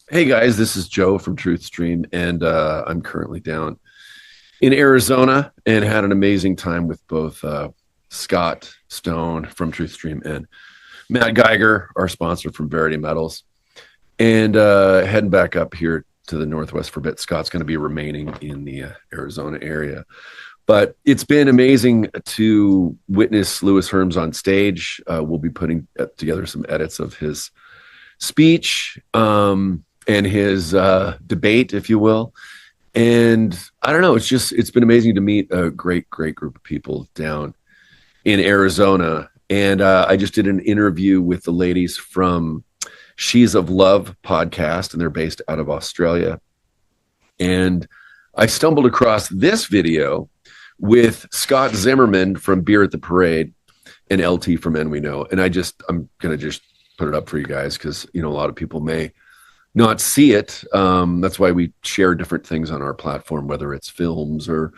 Hey guys, this is Joe from Truth Stream, and I'm currently down in Arizona and had an amazing time with both Scott Stone from Truth Stream and Matt Geiger, our sponsor from Verity Metals, and heading back up here to the Northwest for a bit. Scott's going to be remaining in the Arizona area, but it's been amazing to witness Louis Herms on stage. We'll be putting together some edits of his speech. And his debate, if you will. And I don't know, it's been amazing to meet a great group of people down in Arizona. And I just did an interview with the ladies from She's of Love podcast, and they're based out of Australia. And I stumbled across this video with Scott Zimmerman from Beer at the Parade and LT from And We Know. And I'm going to just put it up for you guys because, a lot of people may not see it. That's why we share different things on our platform, whether it's films or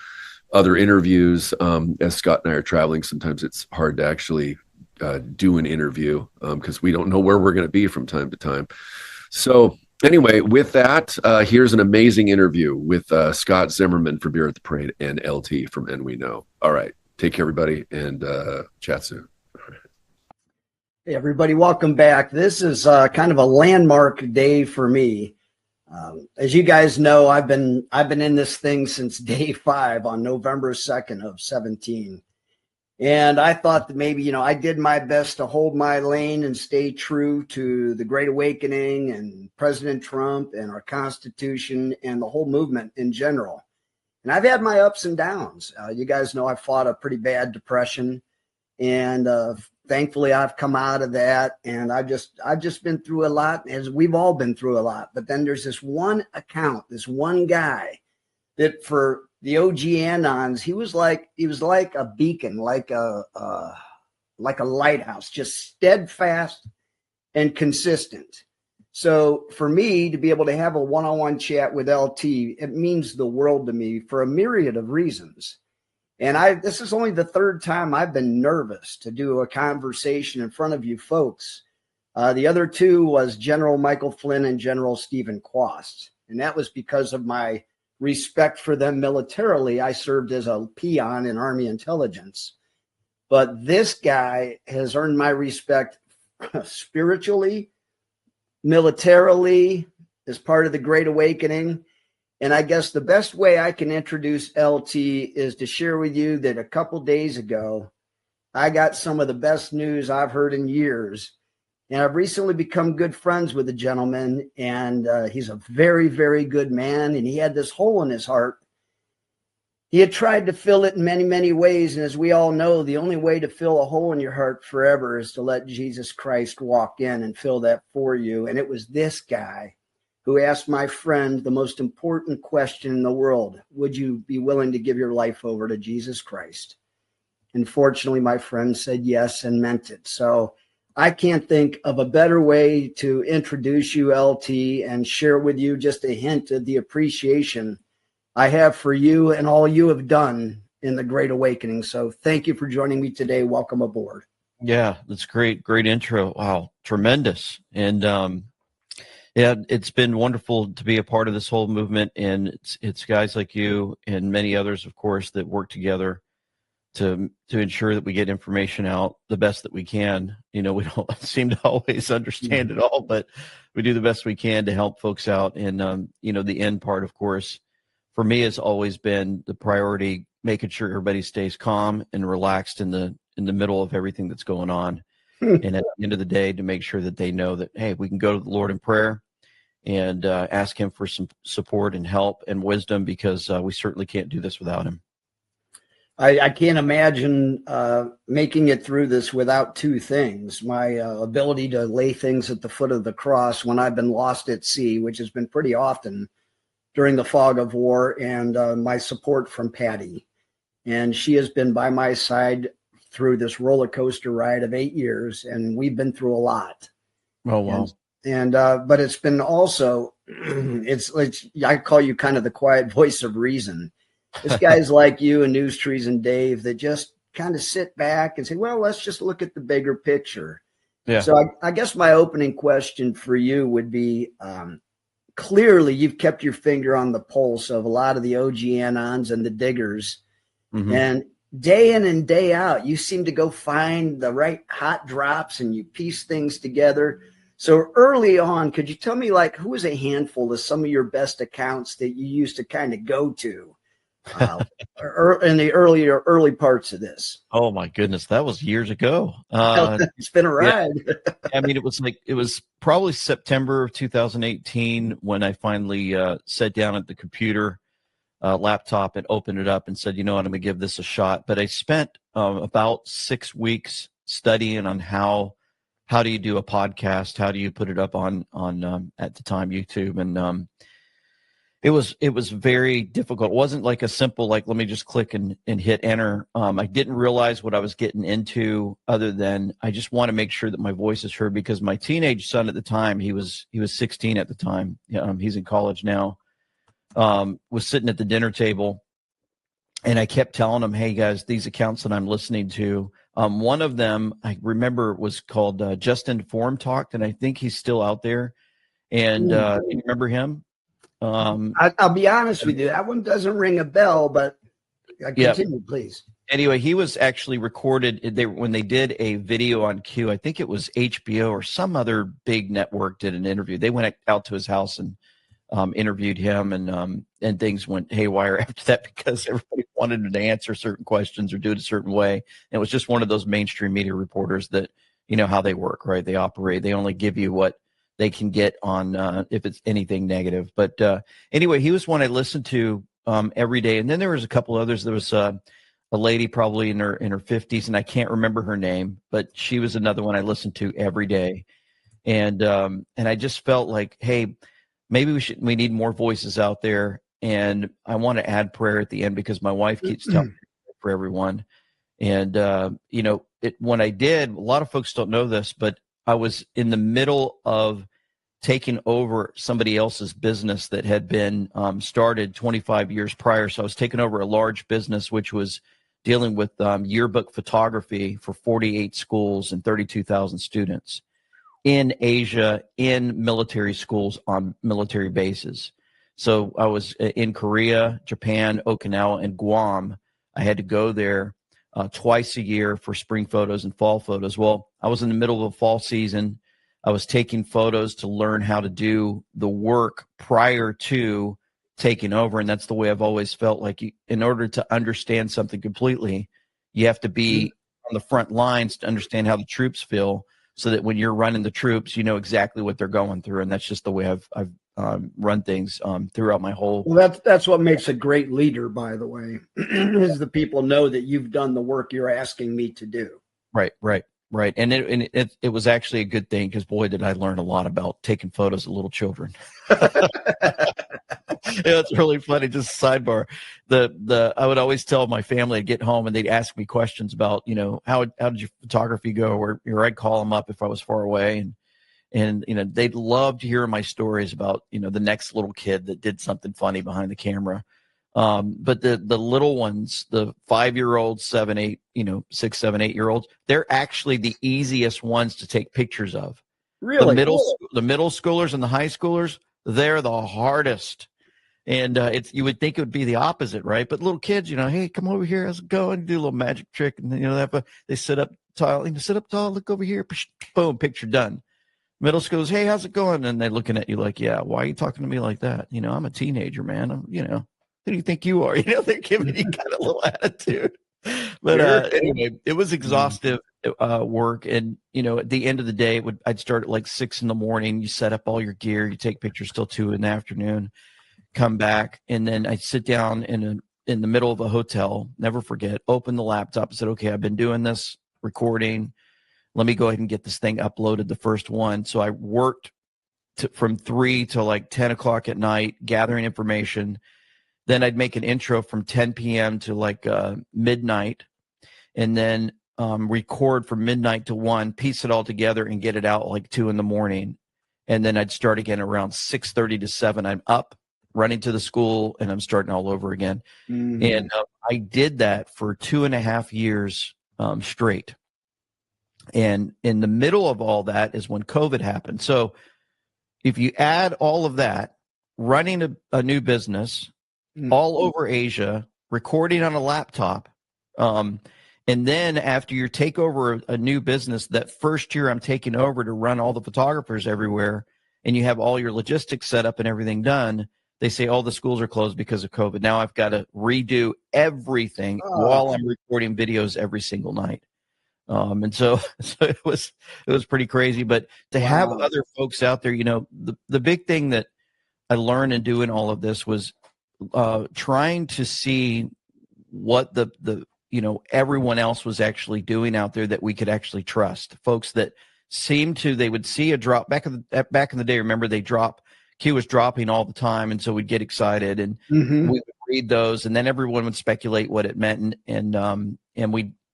other interviews. As Scott and I are traveling, sometimes it's hard to actually do an interview because we don't know where we're going to be from time to time. So anyway, with that, here's an amazing interview with Scott Zimmerman for Beer at the Parade and LT from And We Know. All right. Take care, everybody, and chat soon. Hey everybody, welcome back. This is kind of a landmark day for me. As you guys know, I've been in this thing since day 5 on November 2nd of 17. And I thought that maybe, I did my best to hold my lane and stay true to the Great Awakening and President Trump and our Constitution and the whole movement in general. And I've had my ups and downs. You guys know I fought a pretty bad depression, and thankfully I've come out of that, and I've just been through a lot, as we've all been through a lot. But then there's this one account, this one guy that for the OG Anons, he was like a beacon, like a lighthouse, just steadfast and consistent. So for me to be able to have a one-on-one chat with LT, it means the world to me for a myriad of reasons. And this is only the third time I've been nervous to do a conversation in front of you folks. The other two was General Michael Flynn and General Stephen Quast. And that was because of my respect for them militarily. I served as a peon in Army intelligence. But this guy has earned my respect spiritually, militarily, as part of the Great Awakening. And I guess the best way I can introduce LT is to share with you that a couple days ago, I got some of the best news I've heard in years. And I've recently become good friends with the gentleman, and he's a very, very good man. And he had this hole in his heart. He had tried to fill it in many, many ways. And as we all know, the only way to fill a hole in your heart forever is to let Jesus Christ walk in and fill that for you. And it was this guy who asked my friend the most important question in the world: would you be willing to give your life over to Jesus Christ? And fortunately, my friend said yes and meant it. So I can't think of a better way to introduce you, LT, and share with you just a hint of the appreciation I have for you and all you have done in the Great Awakening. So thank you for joining me today. Welcome aboard. Yeah, that's great. Great intro. Wow, tremendous. And yeah, it's been wonderful to be a part of this whole movement. And it's guys like you and many others, of course, that work together to ensure that we get information out the best that we can. We don't seem to always understand it all, but we do the best we can to help folks out. And the end part, of course, for me has always been the priority, making sure everybody stays calm and relaxed in the middle of everything that's going on. And at the end of the day, to make sure that they know that, hey, we can go to the Lord in prayer and ask him for some support and help and wisdom, because we certainly can't do this without him. I can't imagine making it through this without two things: my ability to lay things at the foot of the cross when I've been lost at sea, which has been pretty often during the fog of war, and my support from Patty. And she has been by my side through this roller coaster ride of 8 years, and we've been through a lot. Oh, wow. And but it's been also, it's I call you kind of the quiet voice of reason. It's guys like you and News Trees and Dave that just kind of sit back and say, well, let's just look at the bigger picture. Yeah. So I guess my opening question for you would be, clearly you've kept your finger on the pulse of a lot of the OG-anons and the diggers. Mm-hmm. And day in and day out, you seem to go find the right hot drops and you piece things together. So early on, could you tell me, like, who was a handful of some of your best accounts that you used to kind of go to in the early parts of this? Oh my goodness, that was years ago. It's been a ride. Yeah. I mean, it was probably September of 2018 when I finally sat down at the computer, laptop, and opened it up and said, you know what, I'm going to give this a shot. But I spent about 6 weeks studying on how do you do a podcast, how do you put it up on at the time YouTube, and it was very difficult. It wasn't like a simple, like, let me just click and hit enter. I didn't realize what I was getting into, other than I just want to make sure that my voice is heard, because my teenage son at the time, he was 16 at the time. He's in college now. Was sitting at the dinner table, and I kept telling him, hey guys, these accounts that I'm listening to, one of them I remember was called Just Informed Talk, and I think he's still out there. And you remember him? I'll be honest with you, that one doesn't ring a bell, but continue, please. Anyway, he was actually recorded when they did a video on Q. I think it was HBO or some other big network did an interview. They went out to his house and interviewed him, and things went haywire after that, because everybody wanted him to answer certain questions or do it a certain way. And it was just one of those mainstream media reporters that, you know how they work, right? They operate. They only give you what they can get on if it's anything negative. But anyway, he was one I listened to every day. And then there was a couple others. There was a lady probably in her 50s, and I can't remember her name, but she was another one I listened to every day. And I just felt like, hey, maybe we need more voices out there. And I want to add prayer at the end, because my wife keeps telling me for everyone. And when I did, a lot of folks don't know this, but I was in the middle of taking over somebody else's business that had been started 25 years prior. So I was taking over a large business, which was dealing with yearbook photography for 48 schools and 32,000 students in Asia, in military schools on military bases. So I was in Korea, Japan, Okinawa, and Guam. I had to go there twice a year for spring photos and fall photos. Well, I was in the middle of a fall season. I was taking photos to learn how to do the work prior to taking over. And that's the way I've always felt like in order to understand something completely, you have to be on the front lines to understand how the troops feel, so that when you're running the troops, you know exactly what they're going through. And that's just the way I've run things throughout my whole. Well, that's what makes a great leader, by the way, is the people know that you've done the work you're asking me to do. Right. And it was actually a good thing, because boy, did I learn a lot about taking photos of little children. Yeah, it's really funny. Just sidebar. I would always tell my family, I'd get home and they'd ask me questions about, how did your photography go? Or I'd call them up if I was far away, and they'd love to hear my stories about, the next little kid that did something funny behind the camera. But the little ones, the 5-year-olds, 7, 8, 6, 7, 8-year-olds, they're actually the easiest ones to take pictures of. Really? The middle schoolers and the high schoolers, they're the hardest. And you would think it would be the opposite, right? But little kids, hey, come over here, how's it going? Do a little magic trick, and they sit up tall, look over here, boom, picture done. Middle schoolers, hey, how's it going? And they're looking at you like, yeah, why are you talking to me like that? I'm a teenager, man. Who do you think you are? They're giving you kind of a little attitude. But anyway, it was exhaustive work. And, at the end of the day, I'd start at like 6 a.m. You set up all your gear. You take pictures till 2 p.m, come back. And then I'd sit down in the middle of a hotel, never forget, open the laptop and said, okay, I've been doing this recording. Let me go ahead and get this thing uploaded, the first one. So I worked from 3 to like 10 o'clock at night, gathering information. Then I'd make an intro from 10 p.m. to like midnight, and then record from midnight to 1, piece it all together and get it out like 2 a.m. And then I'd start again around 6:30 to 7. I'm up, running to the school, and I'm starting all over again. Mm-hmm. And I did that for 2.5 years straight. And in the middle of all that is when COVID happened. So if you add all of that, running a new business all over Asia, recording on a laptop. And then after you take over a new business, that first year I'm taking over to run all the photographers everywhere, and you have all your logistics set up and everything done, they say all the schools are closed because of COVID. Now I've got to redo everything while I'm recording videos every single night. And so it was pretty crazy. But to have other folks out there, the big thing that I learned in doing all of this was trying to see what the everyone else was actually doing out there that we could actually trust. Folks that they would see a drop back in the day. Remember, Q was dropping all the time, and so we'd get excited and we would read those, and then everyone would speculate what it meant, and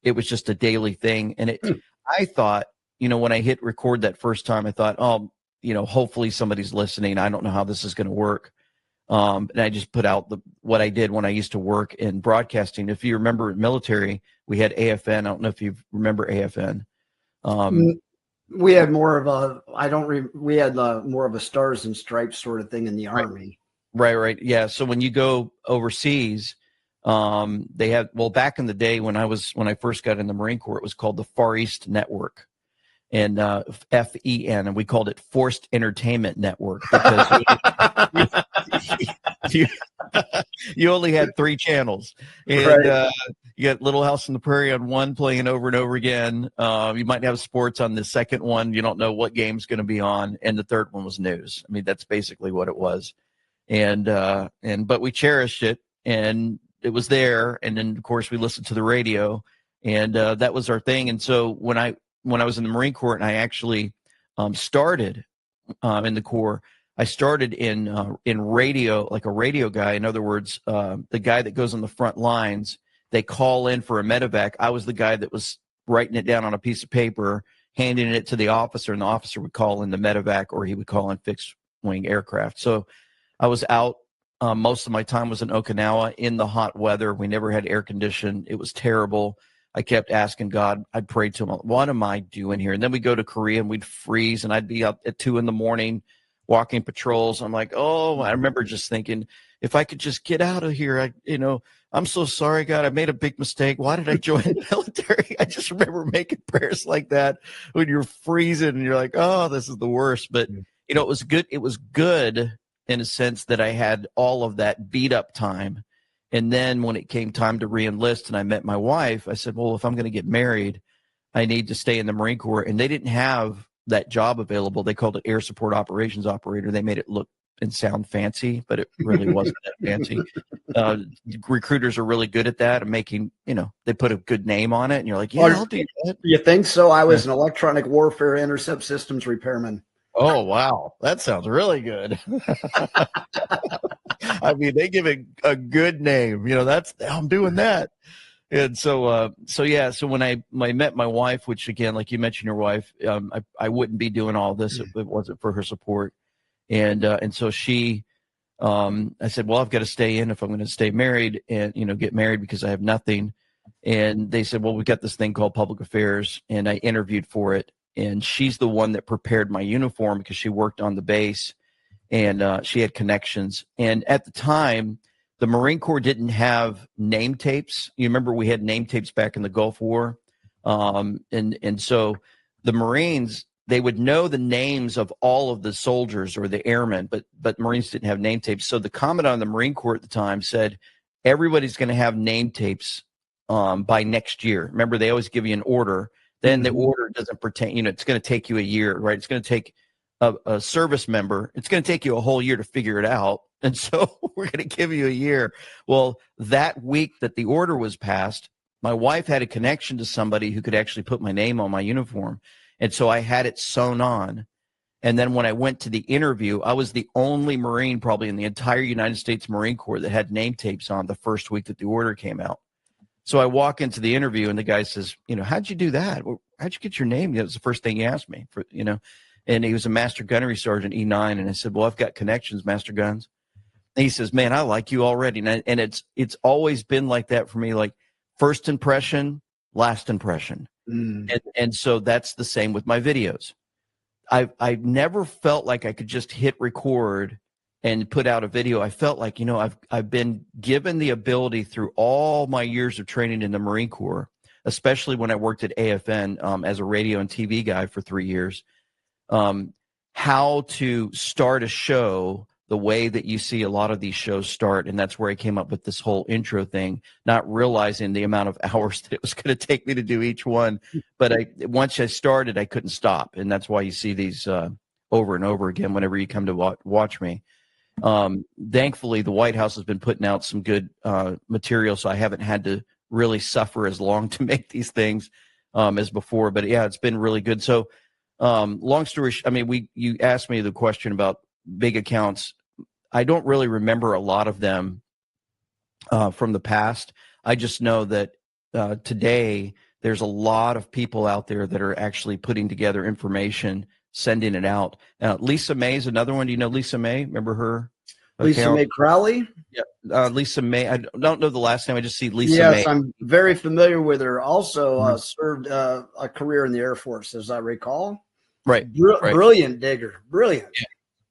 it was just a daily thing. And I thought, when I hit record that first time, I thought, hopefully somebody's listening. I don't know how this is going to work. And I just put out what I did when I used to work in broadcasting. If you remember in military, we had AFN. I don't know if you remember AFN. We had more of more of a stars and stripes sort of thing in the Army. Right. Yeah. So when you go overseas, they have, back in the day when I first got in the Marine Corps, it was called the Far East Network, and FEN, and we called it Forced Entertainment Network because you only had 3 channels, and you got Little House on the Prairie on one playing over and over again. You might have sports on the second one. You don't know what game's going to be on, and the third one was news. I mean, that's basically what it was, but we cherished it, and it was there. And then of course we listened to the radio, and that was our thing. And so when I was in the Marine Corps and I actually started in the Corps, I started in radio, like a radio guy. In other words, the guy that goes on the front lines, they call in for a medevac. I was the guy that was writing it down on a piece of paper, handing it to the officer, and the officer would call in the medevac, or he would call in fixed wing aircraft. So I was out. Most of my time was in Okinawa in the hot weather. We never had air conditioning. It was terrible. I kept asking God. I'd pray to him, what am I doing here? And then we'd go to Korea and we'd freeze, and I'd be up at 2 a.m. walking patrols. I'm like, I remember just thinking, if I could just get out of here, I'm so sorry, God, I made a big mistake. Why did I join the military? I just remember making prayers like that when you're freezing and you're like, oh, this is the worst. But, it was good. It was good in a sense that I had all of that beat up time. And then when it came time to re-enlist and I met my wife, I said, well, if I'm going to get married, I need to stay in the Marine Corps. And they didn't have that job available. They called it Air Support Operations Operator. They made it look and sound fancy, but it really wasn't that fancy. Recruiters are really good at that and making, they put a good name on it. And you're like, yeah, I'll do that. You think so? I was an electronic warfare intercept systems repairman. Oh, wow. That sounds really good. I mean, they give it a good name. I'm doing that. And so when I met my wife, which again, like you mentioned your wife, I wouldn't be doing all this if it wasn't for her support. And so she, I said, well, I've got to stay in if I'm going to stay married and, get married because I have nothing. And they said, well, we got this thing called public affairs. And I interviewed for it. And she's the one that prepared my uniform because she worked on the base and she had connections. And at the time, the Marine Corps didn't have name tapes. You remember we had name tapes back in the Gulf War. And so the Marines, they would know the names of all of the soldiers or the airmen, but Marines didn't have name tapes. So the commandant of the Marine Corps at the time said, everybody's going to have name tapes by next year. Remember, they always give you an order. Then the order doesn't pertain, it's going to take you a year, right? It's going to take a service member. It's going to take you a whole year to figure it out. And so we're going to give you a year. Well, that week that the order was passed, my wife had a connection to somebody who could actually put my name on my uniform. And so I had it sewn on. And then when I went to the interview, I was the only Marine probably in the entire United States Marine Corps that had name tapes on the first week that the order came out. So I walk into the interview and the guy says, how'd you do that? How'd you get your name? That was the first thing he asked me and he was a Master Gunnery Sergeant E9. And I said, well, I've got connections, Master Guns. And he says, man, I like you already. And it's always been like that for me, like first impression, last impression. And so that's the same with my videos. I've never felt like I could just hit record and put out a video, I felt like, I've been given the ability through all my years of training in the Marine Corps, especially when I worked at AFN as a radio and TV guy for 3 years, how to start a show the way that you see a lot of these shows start. And that's where I came up with this whole intro thing, not realizing the amount of hours that it was going to take me to do each one. But once I started, I couldn't stop. And that's why you see these over and over again whenever you come to watch me. Thankfully, the White House has been putting out some good material, so I haven't had to really suffer as long to make these things as before. But yeah, it's been really good. So long story, you asked me the question about big accounts. I don't really remember a lot of them from the past. I just know that today there's a lot of people out there that are actually putting together information, sending it out. Lisa May is another one. Do you know Lisa May? Remember her? Lisa May Crowley? Yeah. Lisa May. I don't know the last name. I just see Lisa May. Yes, I'm very familiar with her. Also served a career in the Air Force, as I recall. Right. Brilliant digger. Brilliant.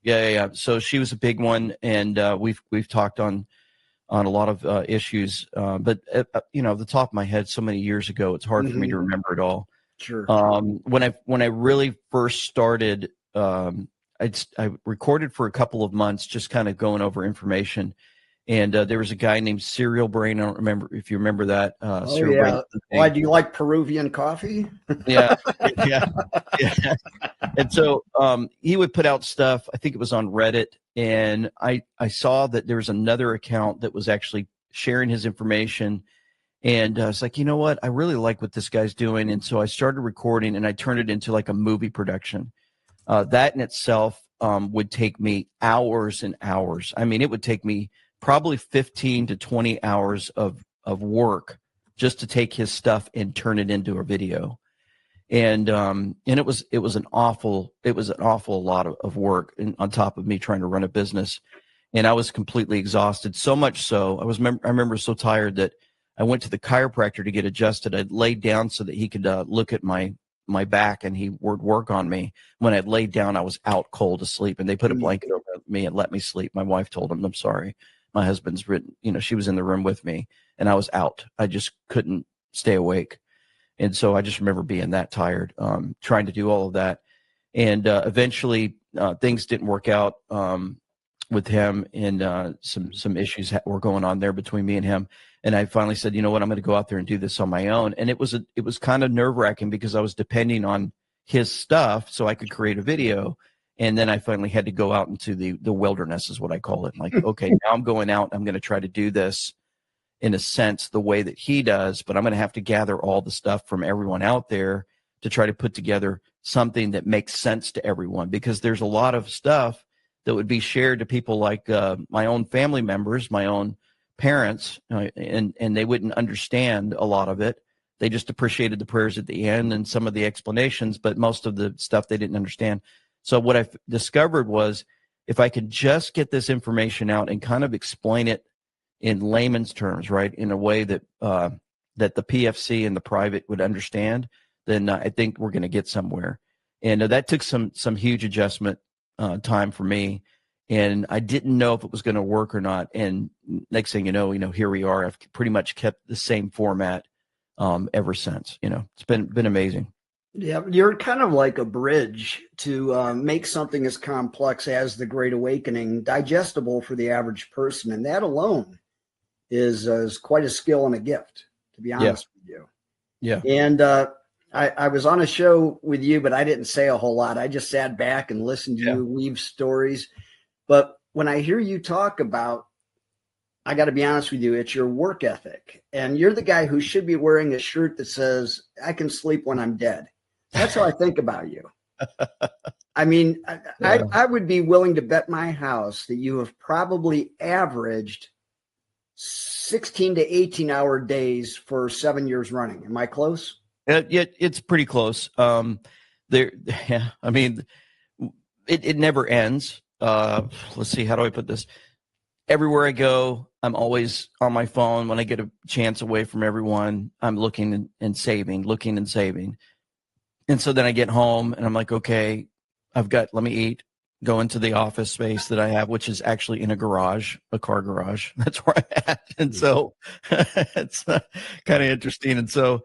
Yeah. So she was a big one, and we've talked on a lot of issues. But the top of my head, so many years ago, it's hard for me to remember it all. Sure. When I really first started, I recorded for a couple of months, just kind of going over information. And there was a guy named Cereal Brain. I don't remember if you remember that. Brain. Why do you like Peruvian coffee? Yeah. And so he would put out stuff. I think it was on Reddit, and I saw that there was another account that was actually sharing his information. And I was like, you know what? I really like what this guy's doing. And so I started recording, and I turned it into like a movie production. That in itself would take me hours and hours. I mean, it would take me probably 15 to 20 hours of work just to take his stuff and turn it into a video. And it was an awful lot of work on top of me trying to run a business. And I was completely exhausted, so much so I remember so tired that I went to the chiropractor to get adjusted. I'd laid down so that he could look at my back, and he would work on me. When I'd laid down, I was out cold asleep, and they put a blanket over me and let me sleep. My wife told him, I'm sorry. My husband's written, she was in the room with me, and I was out. I just couldn't stay awake. And so I just remember being that tired, trying to do all of that. And eventually things didn't work out with him, and some issues were going on there between me and him. And I finally said, you know what, I'm going to go out there and do this on my own. And it was kind of nerve-wracking because I was depending on his stuff so I could create a video. And then I finally had to go out into the wilderness, is what I call it. Like, okay, now I'm going out. I'm going to try to do this in a sense the way that he does, but I'm going to have to gather all the stuff from everyone out there to try to put together something that makes sense to everyone, because there's a lot of stuff that would be shared to people like my own family members, my own parents, and they wouldn't understand a lot of it. They just appreciated the prayers at the end and some of the explanations, but most of the stuff they didn't understand. So what I discovered was, if I could just get this information out and kind of explain it in layman's terms, right, in a way that that the PFC and the private would understand, then I think we're going to get somewhere. And that took some huge adjustment time for me. And I didn't know if it was going to work or not. And next thing you know, here we are. I've pretty much kept the same format ever since. It's been amazing. Yeah, you're kind of like a bridge to make something as complex as the Great Awakening digestible for the average person. And that alone is quite a skill and a gift, to be honest with you. Yeah. And I was on a show with you, but I didn't say a whole lot. I just sat back and listened to you weave stories. But when I hear you talk about, I got to be honest with you, it's your work ethic. And you're the guy who should be wearing a shirt that says, I can sleep when I'm dead. That's how I think about you. I mean, I would be willing to bet my house that you have probably averaged 16 to 18-hour days for 7 years running. Am I close? It's pretty close. It never ends. Let's see, how do I put this? Everywhere I go, I'm always on my phone. When I get a chance away from everyone, I'm looking and saving. And so then I get home and I'm like, okay, let me eat. go into the office space that I have, which is actually in a garage, a car garage. That's where I'm at. And so it's kind of interesting. And so,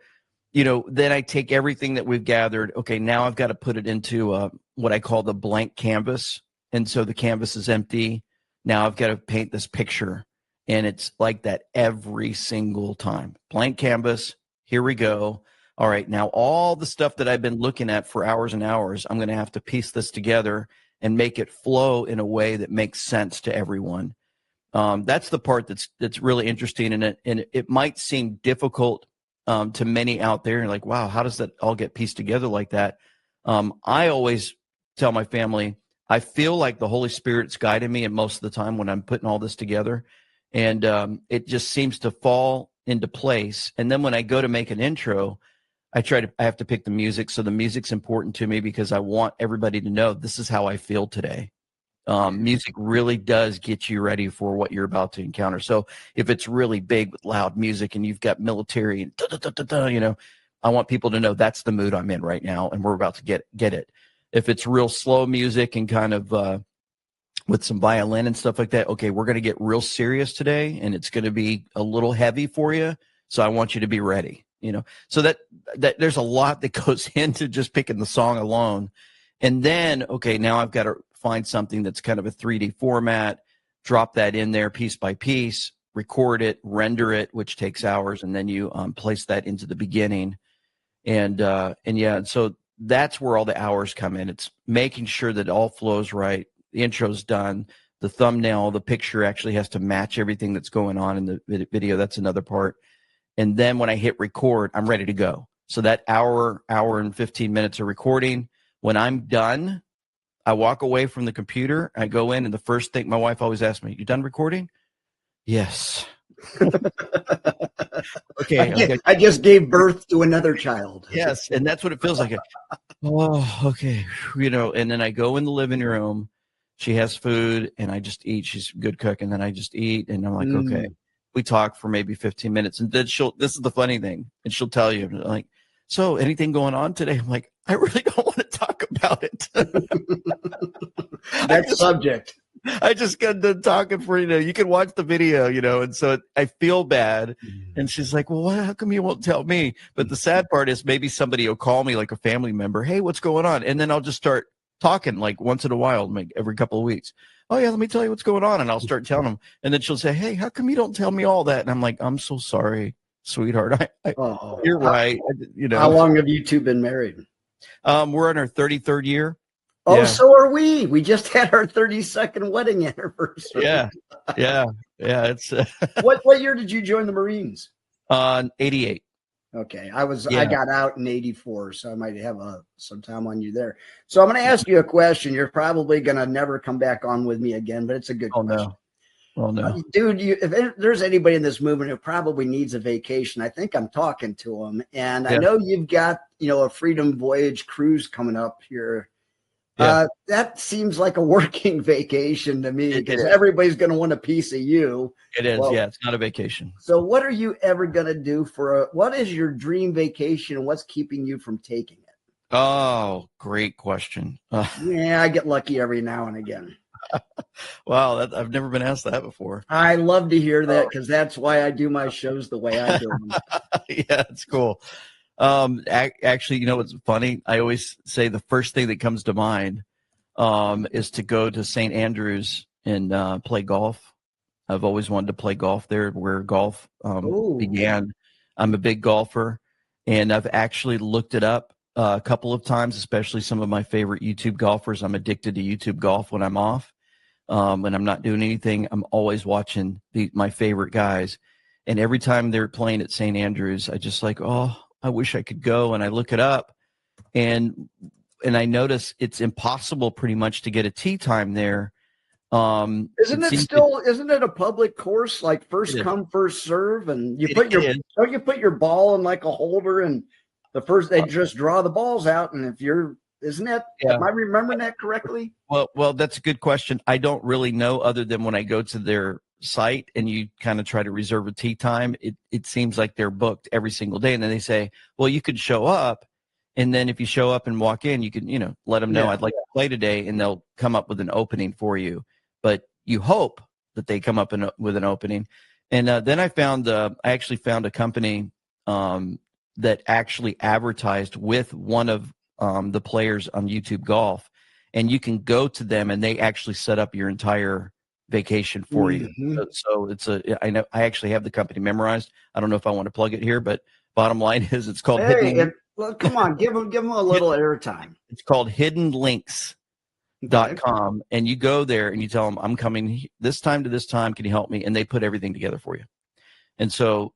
then I take everything that we've gathered. Okay, now I've got to put it into what I call the blank canvas. And so the canvas is empty. Now I've got to paint this picture. And it's like that every single time. Blank canvas. Here we go. All right, now all the stuff that I've been looking at for hours and hours, I'm going to have to piece this together and make it flow in a way that makes sense to everyone. That's the part that's really interesting, and it might seem difficult to many out there. And like, wow, how does that all get pieced together like that? I always tell my family, I feel like the Holy Spirit's guiding me, and most of the time when I'm putting all this together, and it just seems to fall into place. And then when I go to make an intro, I have to pick the music. So the music's important to me because I want everybody to know this is how I feel today. Music really does get you ready for what you're about to encounter. So if it's really big with loud music and you've got military and I want people to know that's the mood I'm in right now, and we're about to get it. If it's real slow music and kind of with some violin and stuff like that, okay, we're going to get real serious today, and it's going to be a little heavy for you. So I want you to be ready. So that there's a lot that goes into just picking the song alone. And then, okay, now I've got to find something that's kind of a 3D format, drop that in there piece by piece, record it, render it, which takes hours. And then you place that into the beginning. And so that's where all the hours come in. It's making sure that it all flows right. The intro's done. The thumbnail, the picture actually has to match everything that's going on in the video. That's another part. And then when I hit record, I'm ready to go. So that hour and 15 minutes of recording, when I'm done, I walk away from the computer. I go in, and the first thing my wife always asks me, "You done recording?" Yes. Okay. I just gave birth to another child. Yes. And that's what it feels like. Oh, okay. And then I go in the living room. She has food, and I just eat. She's a good cook. And then I just eat. And I'm like, okay. We talk for maybe 15 minutes, and then this is the funny thing, and she'll tell you, like, so anything going on today? I'm like, I really don't want to talk about it. Subject. I just got done talking for, you can watch the video, and so I feel bad. And she's like, well, how come you won't tell me? But the sad part is maybe somebody will call me, like a family member, hey, what's going on? And then I'll just start talking like once in a while, like every couple of weeks. Oh yeah, let me tell you what's going on. And I'll start telling them. And then she'll say, hey, how come you don't tell me all that? And I'm like, I'm so sorry, sweetheart. You're right. How long have you two been married? We're in our 33rd year. Oh, yeah. So are we. We just had our 32nd wedding anniversary. Yeah. It's What year did you join the Marines? 88. Okay, I got out in 84, so I might have some time on you there. So I'm going to ask you a question. You're probably going to never come back on with me again, but it's a good question. Oh, no. Dude, if there's anybody in this movement who probably needs a vacation, I think I'm talking to them. And I know you've got, a Freedom Voyage cruise coming up here. Yeah. That seems like a working vacation to me, because everybody's going to want a piece of you. It is. Well, it's not a vacation. So what are you ever going to do what is your dream vacation, and what's keeping you from taking it? Oh, great question. Yeah, I get lucky every now and again. Wow, I've never been asked that before. I love to hear that, because that's why I do my shows the way I do them. Yeah, it's cool. Actually, what's funny? I always say the first thing that comes to mind is to go to St. Andrews and play golf. I've always wanted to play golf there, where golf began. I'm a big golfer, and I've actually looked it up a couple of times, especially some of my favorite YouTube golfers. I'm addicted to YouTube golf when I'm off. When I'm not doing anything, I'm always watching my favorite guys. And every time they're playing at St. Andrews, I just like, I wish I could go. And I look it up, and I notice it's impossible pretty much to get a tee time there. Isn't it a public course, like first come, first serve? And don't you put your ball in like a holder, and they just draw the balls out. And isn't it? Yeah. Am I remembering that correctly? Well, that's a good question. I don't really know, other than when I go to their site and you kind of try to reserve a tee time, it seems like they're booked every single day. And then they say, well, you could show up And then if you show up and walk in, you can, let them know I'd like to play today, and they'll come up with an opening for you. But you hope that they come up with an opening. And then I actually found a company that actually advertised with one of the players on YouTube Golf, and you can go to them and they actually set up your entire vacation for you. So I know I actually have the company memorized. I don't know if I want to plug it here, but bottom line is it's called well, come on, give them a little airtime. It's called hiddenlinks.com, and you go there and you tell them, I'm coming this time to this time, can you help me? And they put everything together for you. And so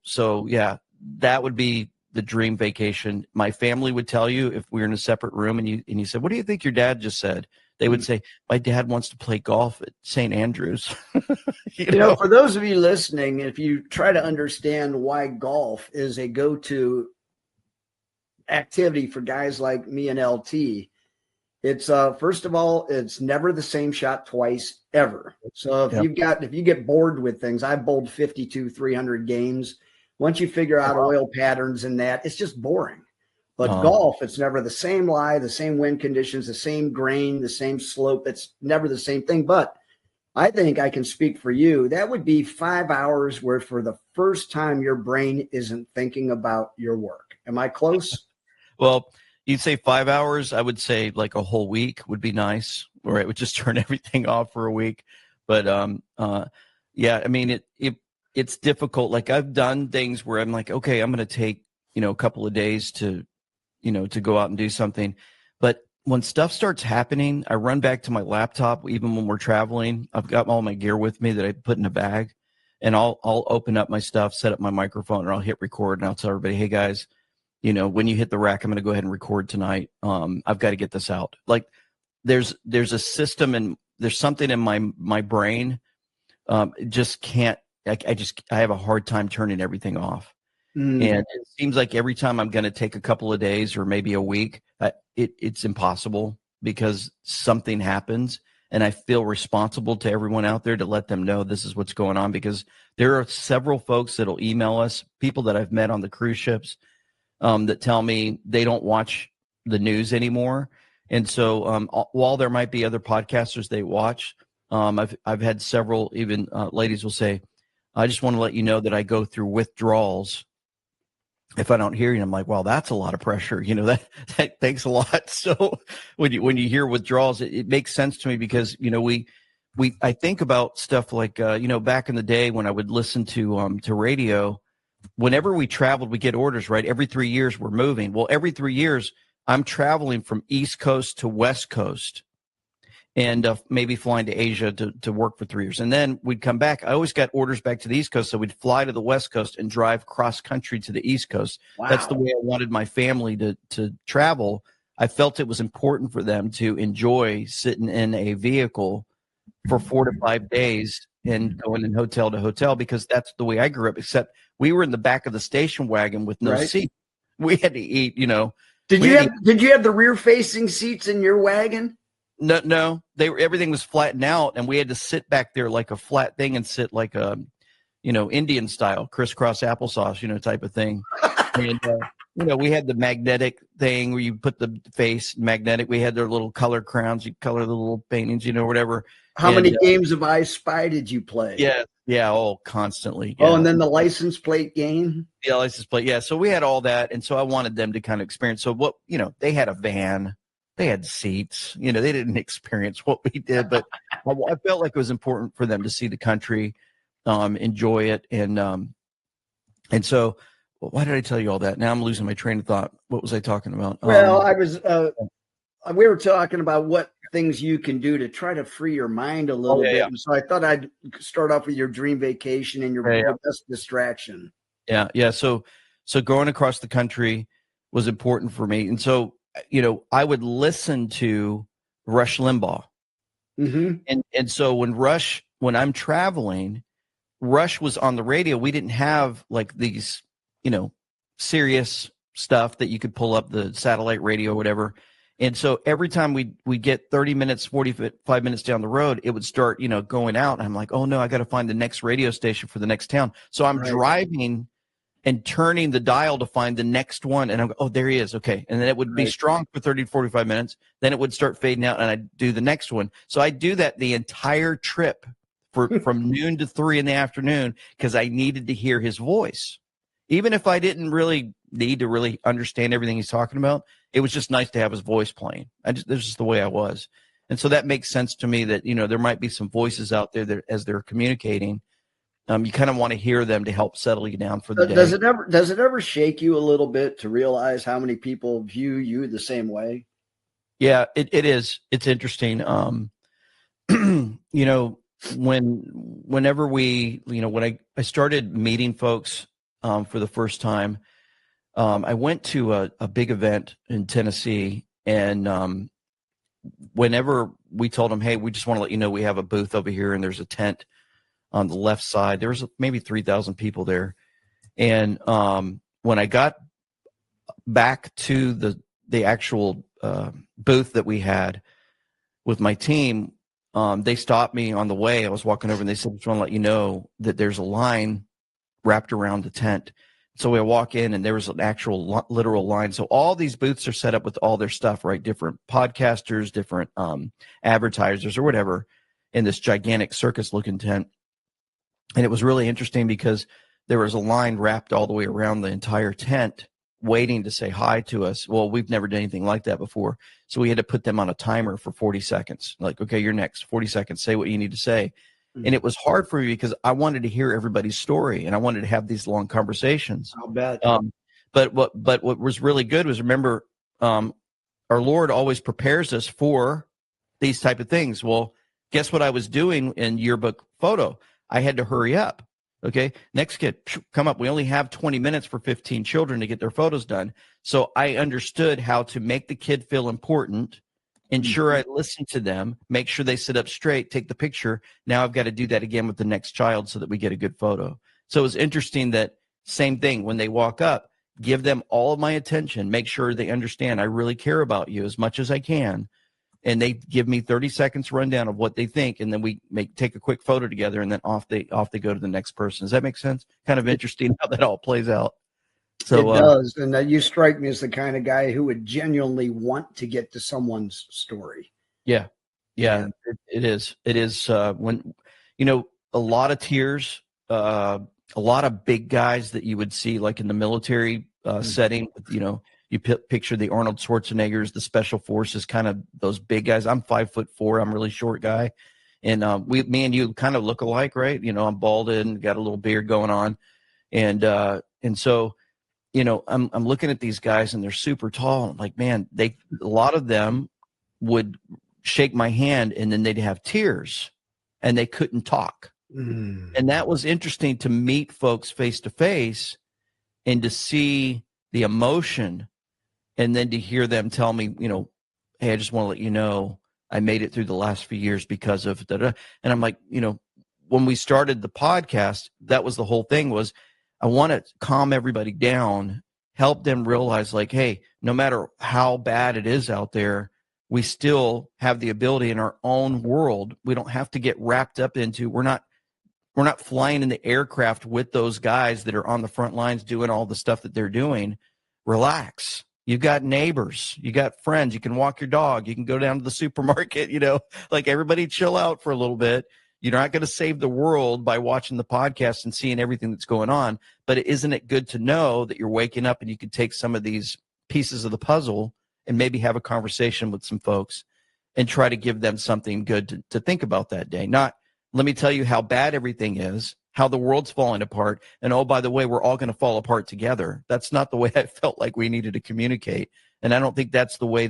yeah, that would be the dream vacation. My family would tell you, if we were in a separate room and you said, what do you think your dad just said? They would say, my dad wants to play golf at St. Andrews. you know, for those of you listening, if you try to understand why golf is a go-to activity for guys like me and LT, it's first of all, it's never the same shot twice ever. So if you get bored with things, I bowled 52 300 games. Once you figure out oil patterns and that, it's just boring. But golf, it's never the same lie, the same wind conditions, the same grain, the same slope. It's never the same thing. But I think I can speak for you. That would be 5 hours where for the first time your brain isn't thinking about your work. Am I close? Well, you'd say 5 hours. I would say like a whole week would be nice, or it would just turn everything off for a week. But yeah, I mean, it's difficult. Like I've done things where I'm like, okay, I'm going to take, a couple of days to go out and do something. But when stuff starts happening, I run back to my laptop. Even when we're traveling, I've got all my gear with me that I put in a bag, and I'll open up my stuff, set up my microphone, or I'll hit record, and I'll tell everybody, hey guys, when you hit the rack, I'm going to go ahead and record tonight. I've got to get this out. Like there's a system, and there's something in my brain. Just can't, I have a hard time turning everything off. And it seems like every time I'm going to take a couple of days or maybe a week, it's impossible because something happens, and I feel responsible to everyone out there to let them know this is what's going on, because there are several folks that'll email us, people that I've met on the cruise ships, that tell me they don't watch the news anymore. And so while there might be other podcasters they watch, I've had several, even ladies will say, I just want to let you know that I go through withdrawals if I don't hear you. I'm like, well, that's a lot of pressure. That thanks a lot. So when you hear withdrawals, it makes sense to me, because, I think about stuff like, back in the day when I would listen to radio, whenever we traveled, we get orders, right? Every 3 years we're moving. Well, every 3 years I'm traveling from East Coast to West Coast, and maybe flying to Asia to work for 3 years. And then we'd come back. I always got orders back to the East Coast, so we'd fly to the West Coast and drive cross-country to the East Coast. Wow. That's the way I wanted my family to travel. I felt it was important for them to enjoy sitting in a vehicle for 4 to 5 days and going in hotel to hotel, because that's the way I grew up, except we were in the back of the station wagon with no seat. We had to eat, Did you have the rear-facing seats in your wagon? No, everything was flattened out, and we had to sit back there like a flat thing and sit like a, Indian style, crisscross applesauce, type of thing. And, we had the magnetic thing where you put the face magnetic. We had their little color crowns. You color the little paintings, whatever. How many games of I Spy did you play? Yeah. Oh, constantly. Yeah. Oh, and then the license plate game. Yeah, license plate. Yeah. So we had all that. And so I wanted them to kind of experience. So what, they had a van. They had seats, they didn't experience what we did, but I felt like it was important for them to see the country, enjoy it. And so why did I tell you all that? Now I'm losing my train of thought. What was I talking about? Well, we were talking about what things you can do to try to free your mind a little bit. Yeah. And so I thought I'd start off with your dream vacation and your best distraction. Yeah. Yeah. So going across the country was important for me. And so, I would listen to Rush Limbaugh. Mm-hmm. And so when I'm traveling, Rush was on the radio. We didn't have like these, serious stuff that you could pull up the satellite radio or whatever. And so every time we get 30 minutes, 45 minutes down the road, it would start, going out. And I'm like, oh no, I got to find the next radio station for the next town. So I'm driving and turning the dial to find the next one. And I'm, oh, there he is. Okay. And then it would be strong for 30 to 45 minutes. Then it would start fading out and I'd do the next one. So I do that the entire trip from noon to 3 in the afternoon because I needed to hear his voice. Even if I didn't really need to really understand everything he's talking about, it was just nice to have his voice playing. This is just the way I was. And so that makes sense to me that, there might be some voices out there that as they're communicating, you kind of want to hear them to help settle you down for the day. Does it ever shake you a little bit to realize how many people view you the same way? Yeah, it is. It's interesting. Whenever when I started meeting folks for the first time, I went to a big event in Tennessee, and whenever we told them, hey, we just want to let you know we have a booth over here and there's a tent on the left side. There was maybe 3,000 people there. And when I got back to the actual booth that we had with my team, they stopped me on the way. I was walking over and they said, just want to let you know that there's a line wrapped around the tent. So we walk in and there was an actual literal line. So all these booths are set up with all their stuff, right? Different podcasters, different advertisers or whatever in this gigantic circus looking tent. And it was really interesting because there was a line wrapped all the way around the entire tent waiting to say hi to us. Well, we've never done anything like that before. So we had to put them on a timer for 40 seconds. Like, okay, you're next. 40 seconds. Say what you need to say. Mm-hmm. And it was hard for me because I wanted to hear everybody's story and I wanted to have these long conversations. I'll bet. But what was really good was, remember, our Lord always prepares us for these type of things. Well, guess what I was doing in yearbook photo? I had to hurry up. Okay, next kid, come up. We only have 20 minutes for 15 children to get their photos done. So I understood how to make the kid feel important, ensure I listen to them, make sure they sit up straight, take the picture. Now I've got to do that again with the next child so that we get a good photo. So it was interesting that same thing when they walk up, give them all of my attention, make sure they understand I really care about you as much as I can. And they give me 30 seconds rundown of what they think, and then we take a quick photo together, and then off they go to the next person. Does that make sense? Kind of interesting how that all plays out. So it does, and you strike me as the kind of guy who would genuinely want to get to someone's story. Yeah. It is. It is when a lot of tears, a lot of big guys that you would see like in the military setting. You picture the Arnold Schwarzeneggers, the special forces, kind of those big guys. I'm 5'4". I'm a really short guy. And me and you kind of look alike, right? I'm balded and got a little beard going on. And so, I'm looking at these guys and they're super tall. I'm like, man, a lot of them would shake my hand and then they'd have tears and they couldn't talk. And that was interesting to meet folks face to face and to see the emotion. And then to hear them tell me, hey, I just want to let you know I made it through the last few years because of da-da. And I'm like, when we started the podcast, that was the whole thing, was I want to calm everybody down, help them realize like, hey, no matter how bad it is out there, we still have the ability in our own world. We don't have to get wrapped up into, we're not flying in the aircraft with those guys that are on the front lines doing all the stuff that they're doing. Relax. You've got neighbors, you got friends, you can walk your dog, you can go down to the supermarket, like everybody chill out for a little bit. You're not going to save the world by watching the podcast and seeing everything that's going on. But isn't it good to know that you're waking up and you can take some of these pieces of the puzzle and maybe have a conversation with some folks and try to give them something good to think about that day? Not, let me tell you how bad everything is, how the world's falling apart, and oh, by the way, we're all going to fall apart together. That's not the way I felt like we needed to communicate. And I don't think that's the way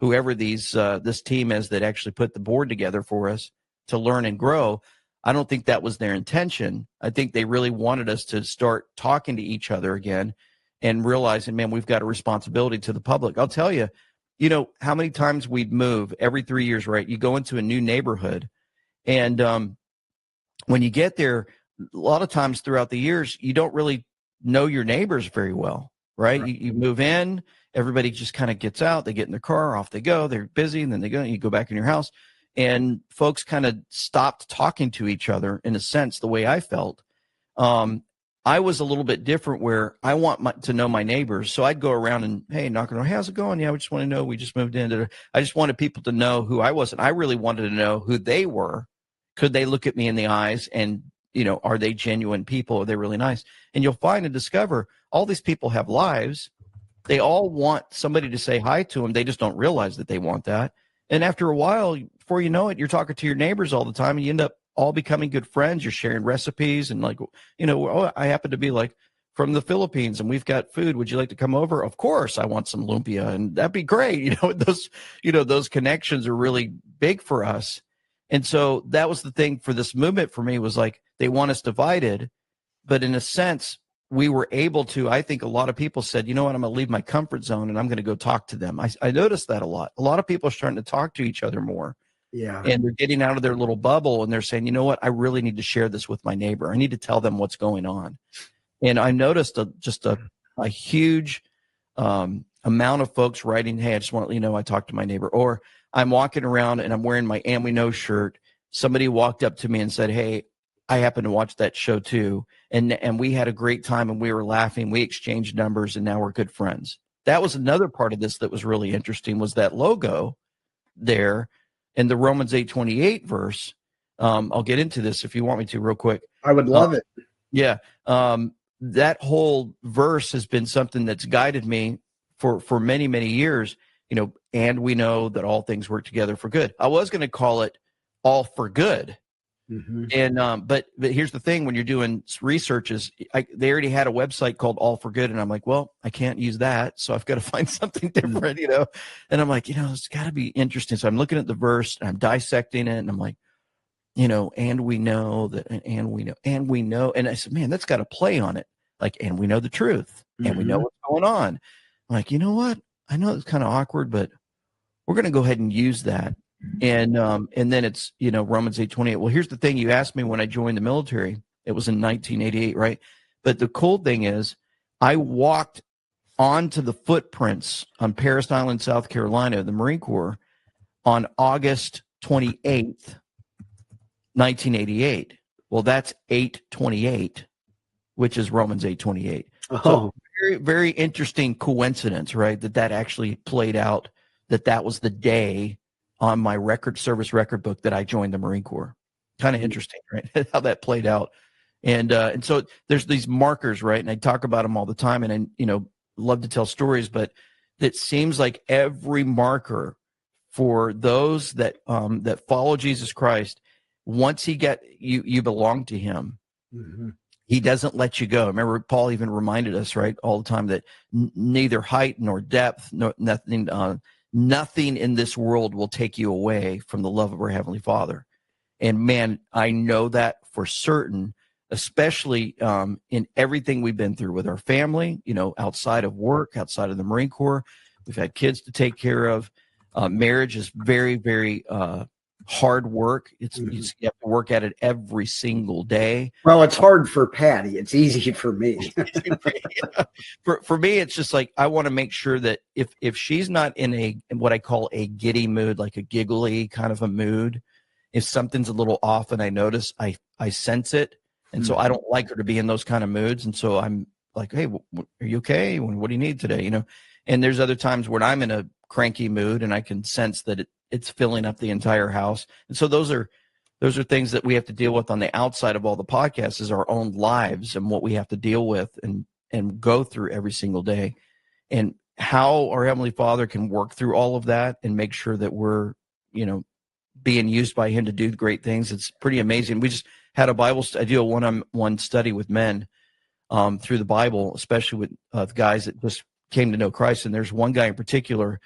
whoever this team is that actually put the board together for us to learn and grow, I don't think that was their intention. I think they really wanted us to start talking to each other again and realizing, man, we've got a responsibility to the public. I'll tell you, how many times we'd move every 3 years, right? You go into a new neighborhood, and when you get there, a lot of times throughout the years, you don't really know your neighbors very well, right? You move in, everybody just kind of gets out, they get in their car, off they go, they're busy, and then you go back in your house. And folks kind of stopped talking to each other in a sense, the way I felt. I was a little bit different where I want to know my neighbors. So I'd go around and, hey, knocking on, how's it going? Yeah, we just want to know. We just moved in. I just wanted people to know who I was. And I really wanted to know who they were. Could they look at me in the eyes and, are they genuine people? Are they really nice? And you'll find and discover all these people have lives. They all want somebody to say hi to them. They just don't realize that they want that. And after a while, before you know it, you're talking to your neighbors all the time, and you end up all becoming good friends. You're sharing recipes, and I happen to be like from the Philippines, and we've got food. Would you like to come over? Of course, I want some lumpia, and that'd be great. Those connections are really big for us. And so that was the thing for this movement for me, was like, they want us divided, but in a sense, we were able to, I think a lot of people said, you know what, I'm going to leave my comfort zone and I'm going to go talk to them. I noticed that a lot. A lot of people are starting to talk to each other more. Yeah. And they're getting out of their little bubble and they're saying, you know what, I really need to share this with my neighbor. I need to tell them what's going on. And I noticed a huge amount of folks writing, hey, I just want to let you know I talked to my neighbor. Or I'm walking around and I'm wearing my And We Know shirt. Somebody walked up to me and said, hey, I happen to watch that show too. And we had a great time and we were laughing. We exchanged numbers and now we're good friends. That was another part of this that was really interesting, was that logo there in the Romans 8:28 verse. I'll get into this if you want me to real quick. I would love it. Yeah. That whole verse has been something that's guided me for many, many years, and we know that all things work together for good. I was going to call it all for good. Mm-hmm. And but here's the thing: when you're doing researches, they already had a website called All for Good, and I'm like, well, I can't use that, so I've got to find something different, And I'm like, it's got to be interesting. So I'm looking at the verse, and I'm dissecting it, and I'm like, and we know that, and we know, and I said, man, that's got a play on it, like, and we know the truth, and we know what's going on. I'm like, you know what? I know it's kind of awkward, but we're going to go ahead and use that. And then it's, Romans 8:28. Well, here's the thing. You asked me when I joined the military, it was in 1988, right? But the cool thing is I walked onto the footprints on Parris Island, South Carolina, the Marine Corps, on August 28th, 1988. Well, that's 8:28, which is Romans 8:28. Oh. So very, very interesting coincidence, right? That actually played out, that was the day on my service record book that I joined the Marine Corps. Kind of interesting, right? How that played out. And so there's these markers, right? And I talk about them all the time, and I, love to tell stories, but it seems like every marker for those that that follow Jesus Christ, once you belong to him, he doesn't let you go. Remember, Paul even reminded us, right, all the time that neither height nor depth, nothing in this world will take you away from the love of our Heavenly Father. And man, I know that for certain, especially in everything we've been through with our family, outside of work, outside of the Marine Corps. We've had kids to take care of. Marriage is very, very hard work. You have to work at it every single day. Well, it's hard for Patty. It's easy for me. For me, it's just like, I want to make sure that if she's not in what I call a giddy mood, like a giggly kind of a mood, if something's a little off and I notice, I sense it. And so I don't like her to be in those kind of moods. And so I'm like, hey, are you okay? What do you need today? And there's other times when I'm in a cranky mood and I can sense that it's filling up the entire house. And so those are things that we have to deal with on the outside of all the podcasts, is our own lives and what we have to deal with and go through every single day, and how our Heavenly Father can work through all of that and make sure that we're, being used by him to do great things. It's pretty amazing. We just had I do a one-on-one study with men through the Bible, especially with guys that just came to know Christ. And there's one guy in particular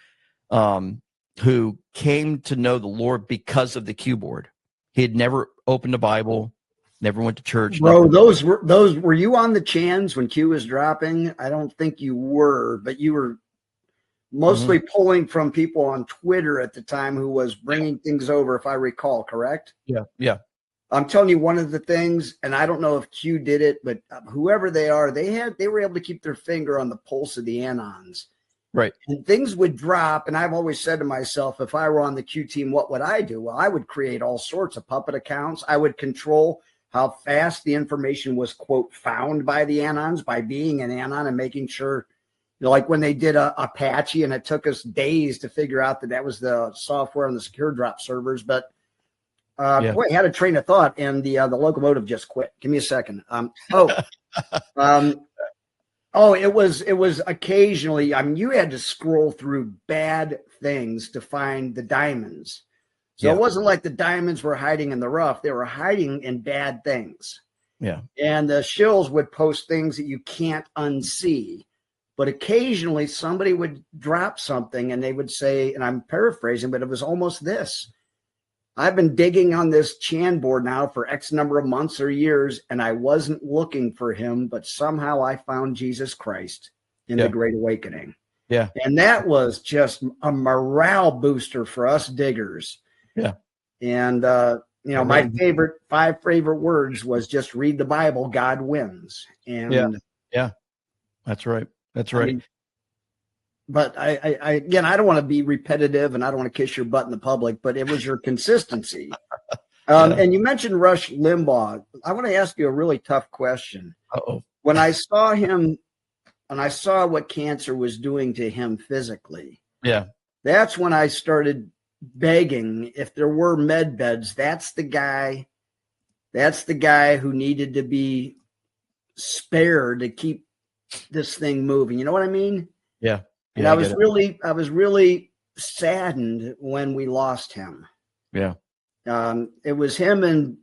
who came to know the Lord because of the cue board. He had never opened a Bible, never went to church. Bro, those were you on the chans when Q was dropping? I don't think you were, but you were mostly pulling from people on Twitter at the time who was bringing things over, if I recall, correct? Yeah. I'm telling you, one of the things, and I don't know if Q did it, but whoever they are, they were able to keep their finger on the pulse of the anons. Right. And things would drop. And I've always said to myself, if I were on the Q team, what would I do? Well, I would create all sorts of puppet accounts. I would control how fast the information was, quote, found by the Anons by being an Anon and making sure, like when they did Apache, and it took us days to figure out that was the software on the secure drop servers. But boy, I had a train of thought, and the locomotive just quit. Give me a second. It was occasionally. I mean, you had to scroll through bad things to find the diamonds. So it wasn't like the diamonds were hiding in the rough; they were hiding in bad things. Yeah. And the shills would post things that you can't unsee. But occasionally somebody would drop something and they would say, and I'm paraphrasing, but it was almost this: I've been digging on this Chan board now for X number of months or years, and I wasn't looking for him, but somehow I found Jesus Christ in the Great Awakening. Yeah. And that was just a morale booster for us diggers. Yeah. And, my five favorite words was just read the Bible, God wins. And yeah, that's right. That's right. I mean, but I again, I don't want to be repetitive and I don't want to kiss your butt in the public, but it was your consistency. And you mentioned Rush Limbaugh. I want to ask you a really tough question. Uh-oh. When I saw him and I saw what cancer was doing to him physically, that's when I started begging, if there were med beds, that's the guy who needed to be spared to keep this thing moving. You know what I mean? Yeah. And I was really saddened when we lost him. Yeah. It was him and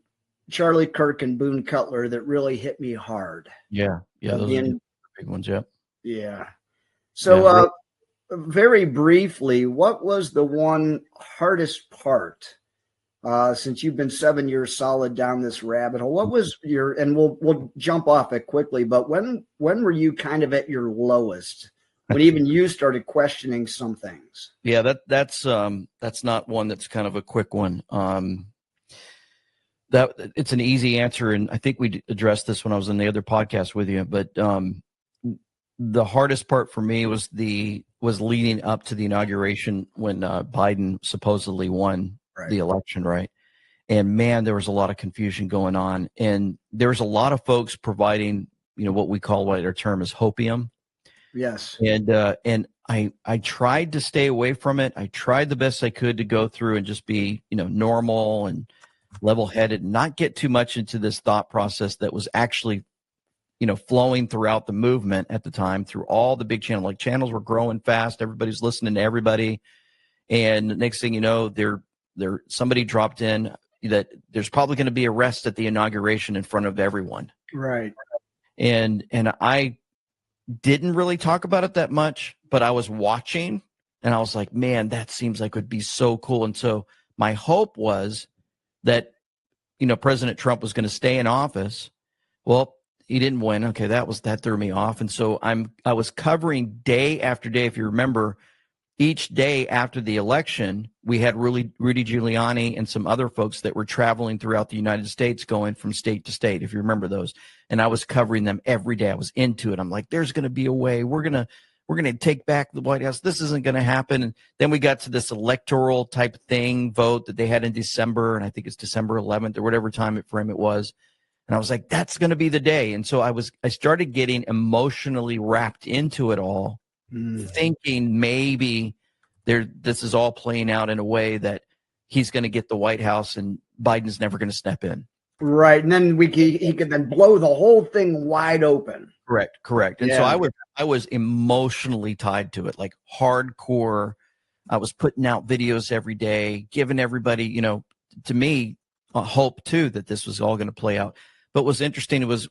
Charlie Kirk and Boone Cutler that really hit me hard. Yeah. Yeah. Those are the big ones. Yeah. Yeah. So, very briefly, what was the one hardest part, since you've been 7 years solid down this rabbit hole? What was and we'll jump off it quickly, but when were you kind of at your lowest, when even you started questioning some things? Yeah, that's not one that's kind of a quick one. That it's an easy answer, and I think we addressed this when I was in the other podcast with you, but the hardest part for me was leading up to the inauguration when Biden supposedly won the election, right? And man, there was a lot of confusion going on, and there was a lot of folks providing, what we call, what our term is hopium. Yes. And I tried to stay away from it. I tried the best I could to go through and just be, normal and level-headed, not get too much into this thought process that was actually flowing throughout the movement at the time, through all the big channels. Like, channels were growing fast. Everybody's listening to everybody. And the next thing you know, somebody dropped in that there's probably going to be arrest at the inauguration in front of everyone. Right. And I didn't really talk about it that much, but I was watching and I was like, man, that seems like it would be so cool. And so my hope was that, President Trump was going to stay in office. Well, he didn't win. Okay, that threw me off. And so I was covering day after day. If you remember, each day after the election, we had Rudy Giuliani and some other folks that were traveling throughout the United States, going from state to state, if you remember those. And I was covering them every day. I was into it. I'm like, there's going to be a way. We're going to take back the White House. This isn't going to happen. And then we got to this electoral type thing vote that they had in December, and I think it's December 11th or whatever time frame it was. And I was like, that's going to be the day. And so I started getting emotionally wrapped into it all, thinking maybe this is all playing out in a way that he's going to get the White House and Biden's never going to step in. Right. And then he could then blow the whole thing wide open. Correct. And so I was emotionally tied to it, like hardcore. I was putting out videos every day, giving everybody, to me, hope too, that this was all going to play out. But what's interesting was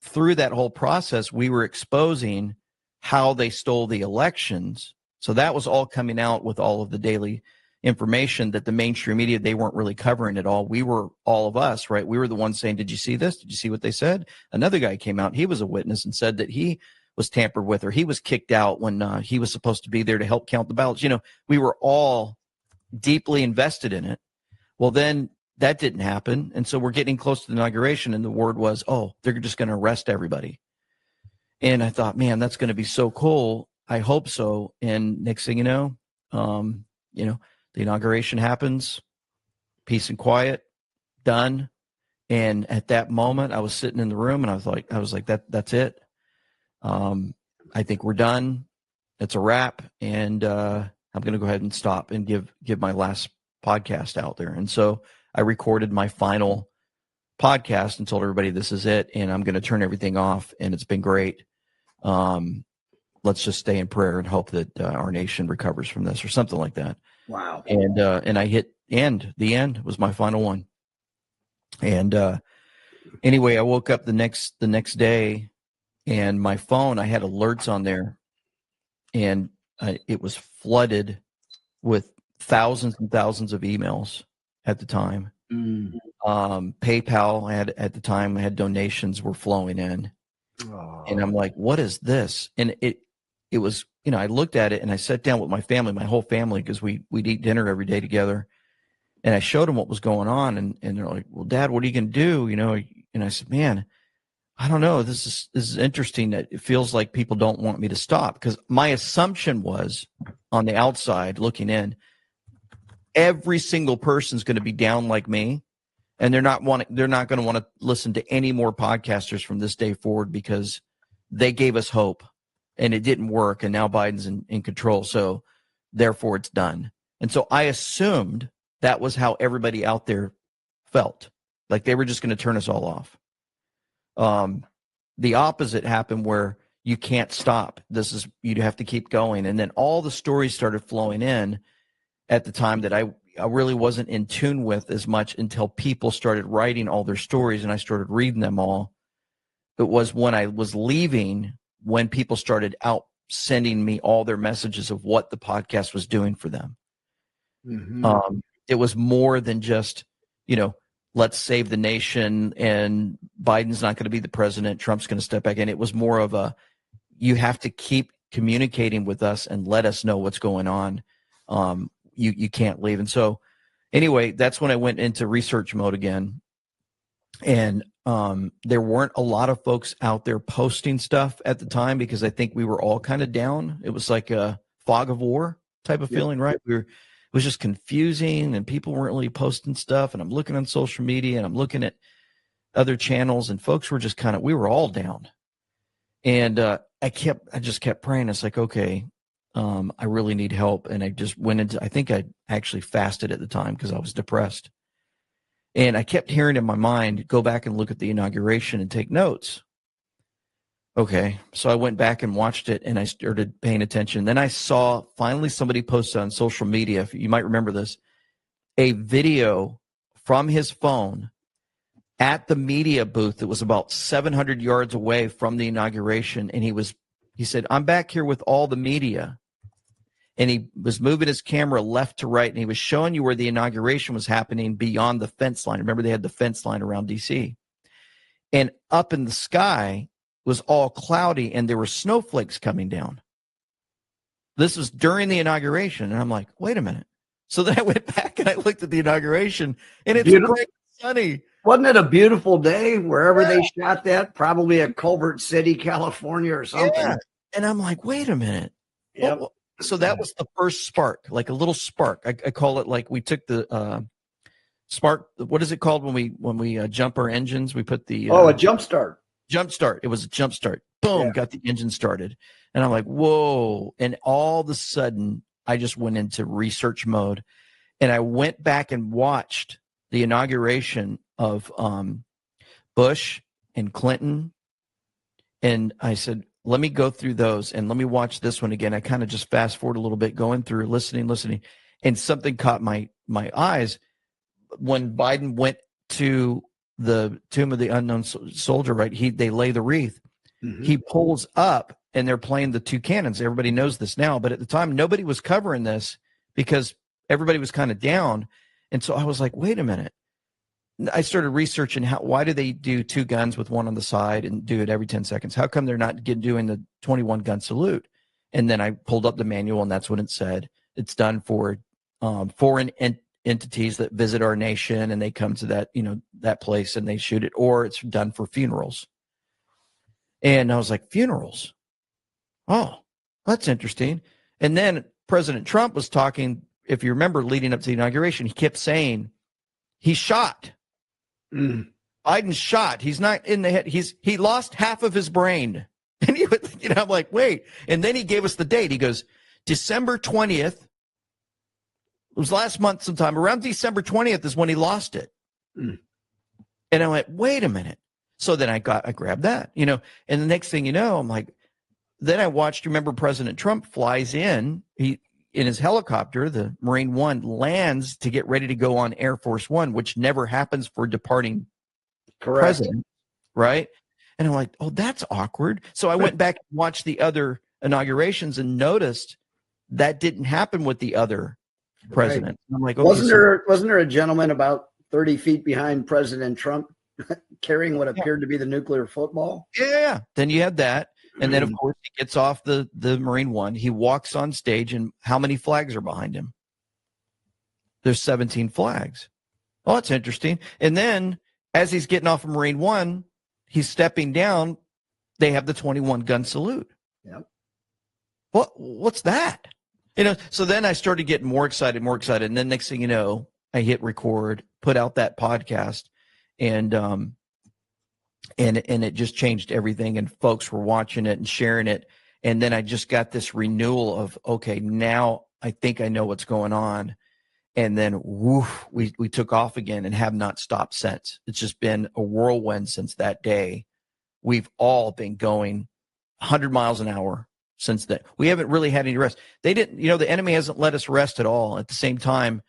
through that whole process, we were exposing how they stole the elections. So that was all coming out with all of the daily information that the mainstream media, they weren't really covering at all. We were, all of us, right? We were the ones saying, did you see this? Did you see what they said? Another guy came out. He was a witness and said that he was tampered with, or he was kicked out when he was supposed to be there to help count the ballots. We were all deeply invested in it. Well, then that didn't happen. And so we're getting close to the inauguration, and the word was, they're just going to arrest everybody. And I thought, man, that's going to be so cool. I hope so. And next thing you know, the inauguration happens, peace and quiet, done. And at that moment, I was sitting in the room, and I was like, that's it. I think we're done. It's a wrap, and I'm going to go ahead and stop and give my last podcast out there. And so I recorded my final podcast and told everybody this is it, and I'm going to turn everything off. And it's been great. Let's just stay in prayer and hope that our nation recovers from this, or something like that. Wow. And I hit end. The end was my final one. And anyway, I woke up the next day, and my phone, I had alerts on there, and it was flooded with thousands and thousands of emails at the time. PayPal at the time had donations were flowing in. Oh. And I'm like, what is this? And it was, I looked at it, and I sat down with my family, my whole family, because we'd eat dinner every day together. And I showed them what was going on, and they're like, well, Dad, what are you going to do? And I said, man, I don't know. This is interesting that it feels like people don't want me to stop, because my assumption was, on the outside looking in, every single person's going to be down like me, and they're not going to want to listen to any more podcasters from this day forward, because they gave us hope and it didn't work, and now Biden's in control, so therefore it's done. And so I assumed that was how everybody out there felt, like they were just going to turn us all off. The opposite happened, where you can't stop. You'd have to keep going. And then all the stories started flowing in at the time that I really wasn't in tune with as much, until people started writing all their stories, and I started reading them all. It was when I was leaving, when people started out sending me all their messages of what the podcast was doing for them. Mm-hmm. It was more than just, let's save the nation, and Biden's not going to be the president, Trump's going to step back in. It was more of you have to keep communicating with us and let us know what's going on. You can't leave. And so anyway, that's when I went into research mode again. And there weren't a lot of folks out there posting stuff at the time, because I think we were all kind of down. It was like a fog of war type of feeling, right? It was just confusing, and people weren't really posting stuff. And I'm looking on social media, and I'm looking at other channels, and folks were just we were all down. And I just kept praying. It's like, okay, I really need help. And I just went into, I think I actually fasted at the time, because I was depressed. And I kept hearing in my mind, go back and look at the inauguration and take notes. Okay, so I went back and watched it, and I started paying attention. Then I saw finally somebody posted on social media, if you might remember this, a video from his phone at the media booth that was about 700 yards away from the inauguration. And he said, I'm back here with all the media. And he was moving his camera left to right, and he was showing you where the inauguration was happening beyond the fence line. Remember, they had the fence line around D.C. And up in the sky was all cloudy, and there were snowflakes coming down. This was during the inauguration, and I'm like, wait a minute. So then I went back and I looked at the inauguration, and it's bright and sunny. Wasn't it a beautiful day wherever they shot that? Probably at Culver City, California or something. Yeah. And I'm like, wait a minute. Yep. So that was the first spark, like a little spark. I call it, like we took the spark. What is it called when we jump our engines? We put the a jump start. Jump start. It was a jump start. Boom, got the engine started. And I'm like, whoa. And all of a sudden, I just went into research mode, and I went back and watched the inauguration of Bush and Clinton. And I said, let me go through those, and let me watch this one again. I kind of just fast forward a little bit, going through, listening. And something caught my eyes when Biden went to the tomb of the unknown soldier, right? They lay the wreath. Mm-hmm. He pulls up, and they're playing the two cannons. Everybody knows this now, but at the time, nobody was covering this because everybody was kind of down. And so I was like, wait a minute. I started researching why do they do two guns with one on the side and do it every 10 seconds? How come they're not doing the 21 gun salute? And then I pulled up the manual, and that's what it said. It's done for foreign entities that visit our nation, and they come to that place and they shoot it, or it's done for funerals. And I was like, funerals? Oh, that's interesting. And then President Trump was talking, if you remember, leading up to the inauguration, he kept saying he shot. Mm. Biden's shot. He's not in the head. He lost half of his brain. And I'm like, wait. And then he gave us the date. He goes, December 20th. It was last month sometime. Around December 20th is when he lost it. Mm. And I went, wait a minute. So then I grabbed that, and the next thing you know, I'm like, then I watched, remember President Trump flies in, in his helicopter, the Marine One lands to get ready to go on Air Force One, which never happens for departing president, right? And I'm like, oh, that's awkward. So I went back and watched the other inaugurations and noticed that didn't happen with the other president. Right. I'm like, okay, wasn't there a gentleman about 30 feet behind President Trump carrying what appeared to be the nuclear football? Yeah. Then you had that. And then, of course, he gets off the Marine One. He walks on stage, and how many flags are behind him? There's 17 flags. Oh, that's interesting. And then as he's getting off of Marine One, he's stepping down. They have the 21 gun salute. Yep. What's that? So then I started getting more excited. And then next thing you know, I hit record, put out that podcast, and it just changed everything, and folks were watching it and sharing it. And then I just got this renewal of, okay, now I think I know what's going on. And then woof, we took off again and have not stopped since. It's just been a whirlwind since that day. We've all been going 100 miles an hour since then. We haven't really had any rest. They didn't, the enemy hasn't let us rest at all. At the same time,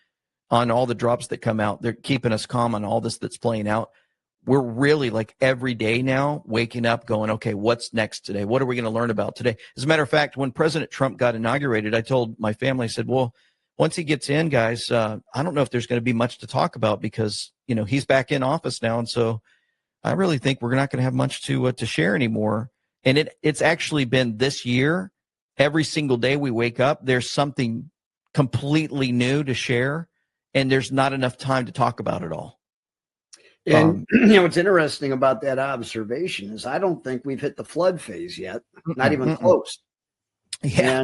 on all the drops that come out, they're keeping us calm on all this that's playing out. We're really like every day now waking up going, okay, what's next today? What are we going to learn about today? As a matter of fact, when President Trump got inaugurated, I told my family, I said, well, once he gets in, guys, I don't know if there's going to be much to talk about because, he's back in office now. And so I really think we're not going to have much to share anymore. And it's actually been this year, every single day we wake up, there's something completely new to share, and there's not enough time to talk about it all. And what's interesting about that observation is I don't think we've hit the flood phase yet, not even close. Yeah.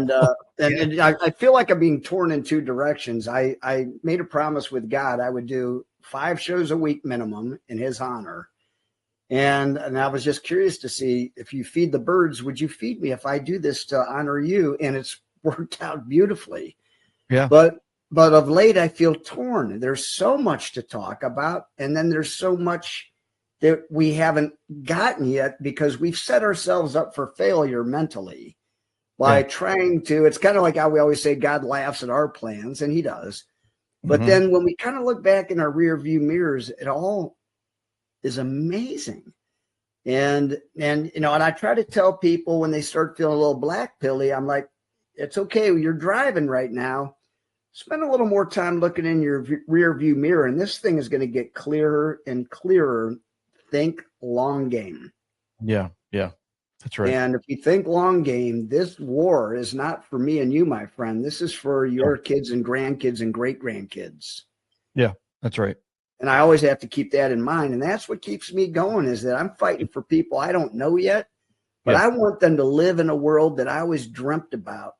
And I feel like I'm being torn in two directions. I made a promise with God I would do 5 shows a week minimum in his honor. And I was just curious to see, if you feed the birds, would you feed me if I do this to honor you? And it's worked out beautifully. Yeah. But of late, I feel torn. There's so much to talk about. And then there's so much that we haven't gotten yet because we've set ourselves up for failure mentally by trying to. It's kind of like how we always say God laughs at our plans, and he does. But then when we kind of look back in our rear view mirrors, it all is amazing. And I try to tell people when they start feeling a little black pilly, I'm like, it's okay. You're driving right now. Spend a little more time looking in your rear view mirror, and this thing is going to get clearer and clearer. Think long game. Yeah. That's right. And if you think long game, this war is not for me and you, my friend. This is for your kids and grandkids and great grandkids. Yeah, that's right. And I always have to keep that in mind. And that's what keeps me going, is that I'm fighting for people I don't know yet, but I want them to live in a world that I always dreamt about.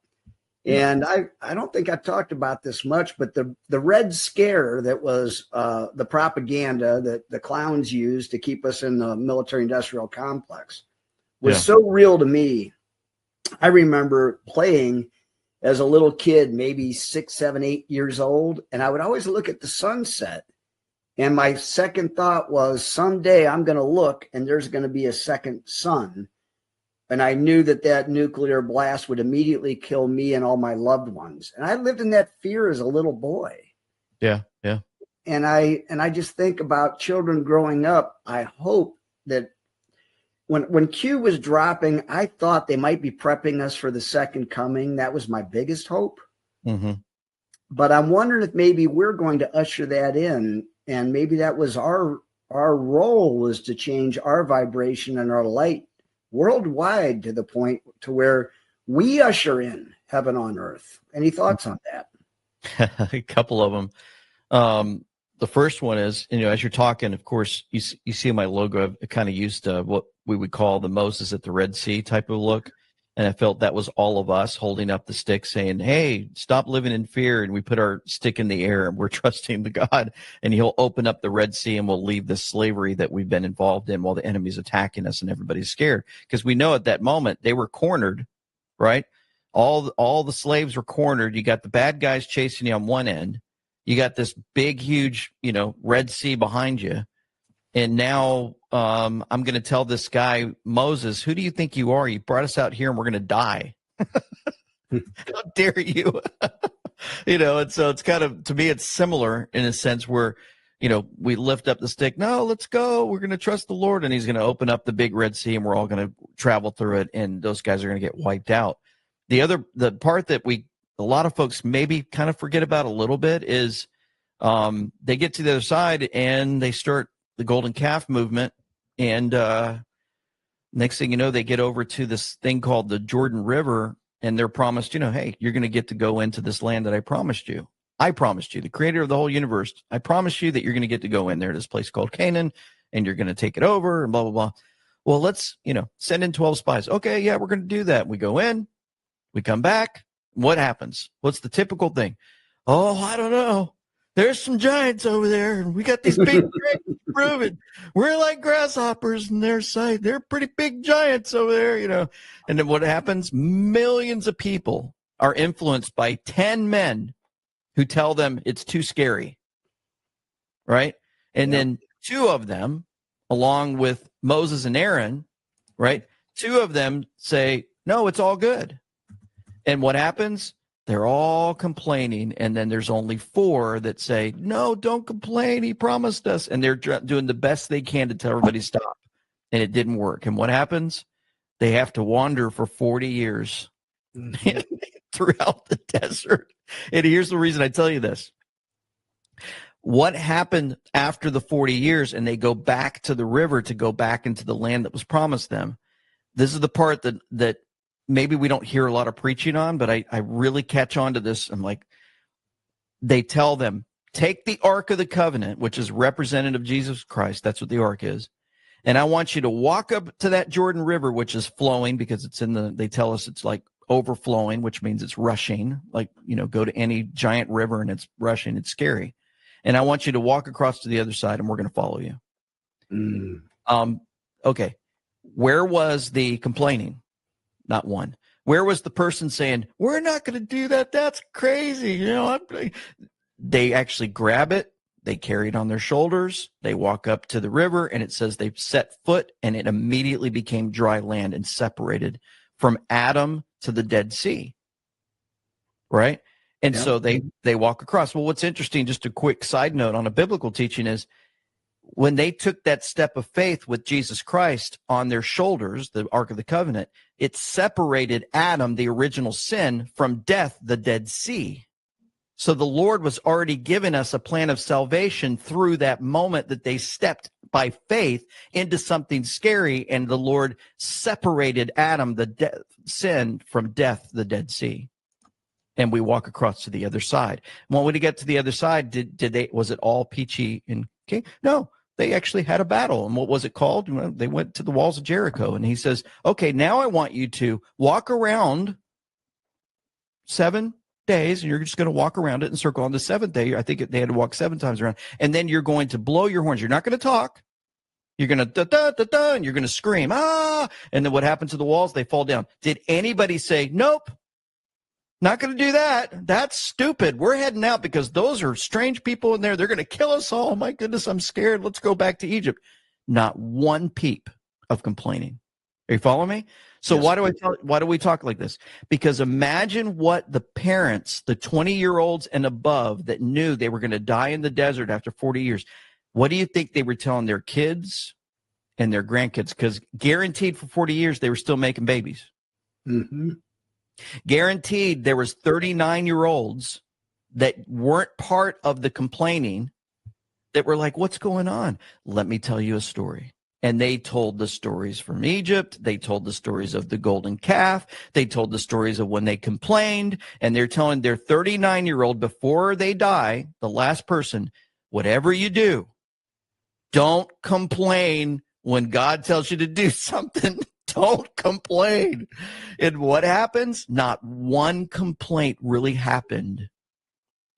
And I don't think I've talked about this much, but the Red Scare that was the propaganda that the clowns used to keep us in the military-industrial complex was so real to me. I remember playing as a little kid, maybe 6, 7, 8 years old, and I would always look at the sunset. And my second thought was, someday I'm going to look and there's going to be a second sun. And I knew that nuclear blast would immediately kill me and all my loved ones. And I lived in that fear as a little boy. Yeah. And I just think about children growing up. I hope that when Q was dropping, I thought they might be prepping us for the second coming. That was my biggest hope. But I'm wondering if maybe we're going to usher that in. And maybe that was our role, was to change our vibration and our light worldwide to the point to where we usher in heaven on earth. Any thoughts on that? A couple of them. The first one is, as you're talking, of course, you see my logo. I've kind of used what we would call the Moses at the Red Sea type of look. And I felt that was all of us holding up the stick saying, hey, stop living in fear. And we put our stick in the air and we're trusting the God, and he'll open up the Red Sea and we'll leave the slavery that we've been involved in while the enemy's attacking us and everybody's scared. Because we know at that moment they were cornered, right? All the slaves were cornered. You got the bad guys chasing you on one end. You got this big, huge, Red Sea behind you. And now I'm going to tell this guy, Moses, who do you think you are? You brought us out here and we're going to die. How dare you? And so it's kind of, to me, it's similar in a sense where, we lift up the stick. No, let's go. We're going to trust the Lord. And he's going to open up the big Red Sea and we're all going to travel through it. And those guys are going to get wiped out. The part that a lot of folks maybe kind of forget about a little bit is they get to the other side and they start the golden calf movement, and next thing you know, they get over to this thing called the Jordan River, and they're promised, hey, you're going to get to go into this land that I promised you. I promised you, the creator of the whole universe, I promised you that you're going to get to go in there, this place called Canaan, and you're going to take it over, and blah, blah, blah. Well, let's, send in 12 spies. Okay, yeah, we're going to do that. We go in, we come back. What happens? What's the typical thing? Oh, I don't know. There's some giants over there, and we got these big giants proving we're like grasshoppers in their sight. They're pretty big giants over there, And then what happens? Millions of people are influenced by 10 men who tell them it's too scary, right? And then 2 of them, along with Moses and Aaron, right? 2 of them say, no, it's all good. And what happens? They're all complaining, and then there's only 4 that say, no, don't complain. He promised us. And they're doing the best they can to tell everybody to stop. And it didn't work. And what happens? They have to wander for 40 years throughout the desert. And here's the reason I tell you this. What happened after the 40 years and they go back to the river to go back into the land that was promised them? This is the part that maybe we don't hear a lot of preaching on, but I really catch on to this. I'm like, they tell them, take the Ark of the Covenant, which is representative of Jesus Christ. That's what the Ark is. And I want you to walk up to that Jordan River, which is flowing because they tell us it's like overflowing, which means it's rushing. Like, go to any giant river and it's rushing. It's scary. And I want you to walk across to the other side and we're going to follow you. Okay. Where was the complaining? Not one. Where was the person saying, we're not going to do that? That's crazy. They actually grab it. They carry it on their shoulders. They walk up to the river, and it says they set foot, and it immediately became dry land and separated from Adam to the Dead Sea. Right? And so they walk across. Well, what's interesting, just a quick side note on a biblical teaching is, when they took that step of faith with Jesus Christ on their shoulders, the Ark of the Covenant, it separated Adam, the original sin, from death, the Dead Sea. So the Lord was already giving us a plan of salvation through that moment that they stepped by faith into something scary, and the Lord separated Adam, the sin, from death, the Dead Sea. And we walk across to the other side. When we get to the other side, was it all peachy and okay? No, they actually had a battle. And what was it called? They went to the walls of Jericho. And he says, okay, now I want you to walk around 7 days, and you're just going to walk around it and circle. On the 7th day, I think they had to walk 7 times around. And then you're going to blow your horns. You're not going to talk. You're going to da-da-da-da, and you're going to scream, ah. And then what happens to the walls? They fall down. Did anybody say, nope, not going to do that? That's stupid. We're heading out because those are strange people in there. They're going to kill us all. My goodness, I'm scared. Let's go back to Egypt. Not one peep of complaining. Are you following me? So yes. Why do we talk like this? Because imagine what the parents, the 20-year-olds and above that knew they were going to die in the desert after 40 years, what do you think they were telling their kids and their grandkids? Because guaranteed for 40 years, they were still making babies. Mm-hmm. Guaranteed there was 39-year-olds that weren't part of the complaining that were like, what's going on? Let me tell you a story. And they told the stories from Egypt. They told the stories of the golden calf. They told the stories of when they complained. And they're telling their 39-year-old before they die, the last person, whatever you do, don't complain when God tells you to do something. don't complain. And what happens? Not one complaint really happened,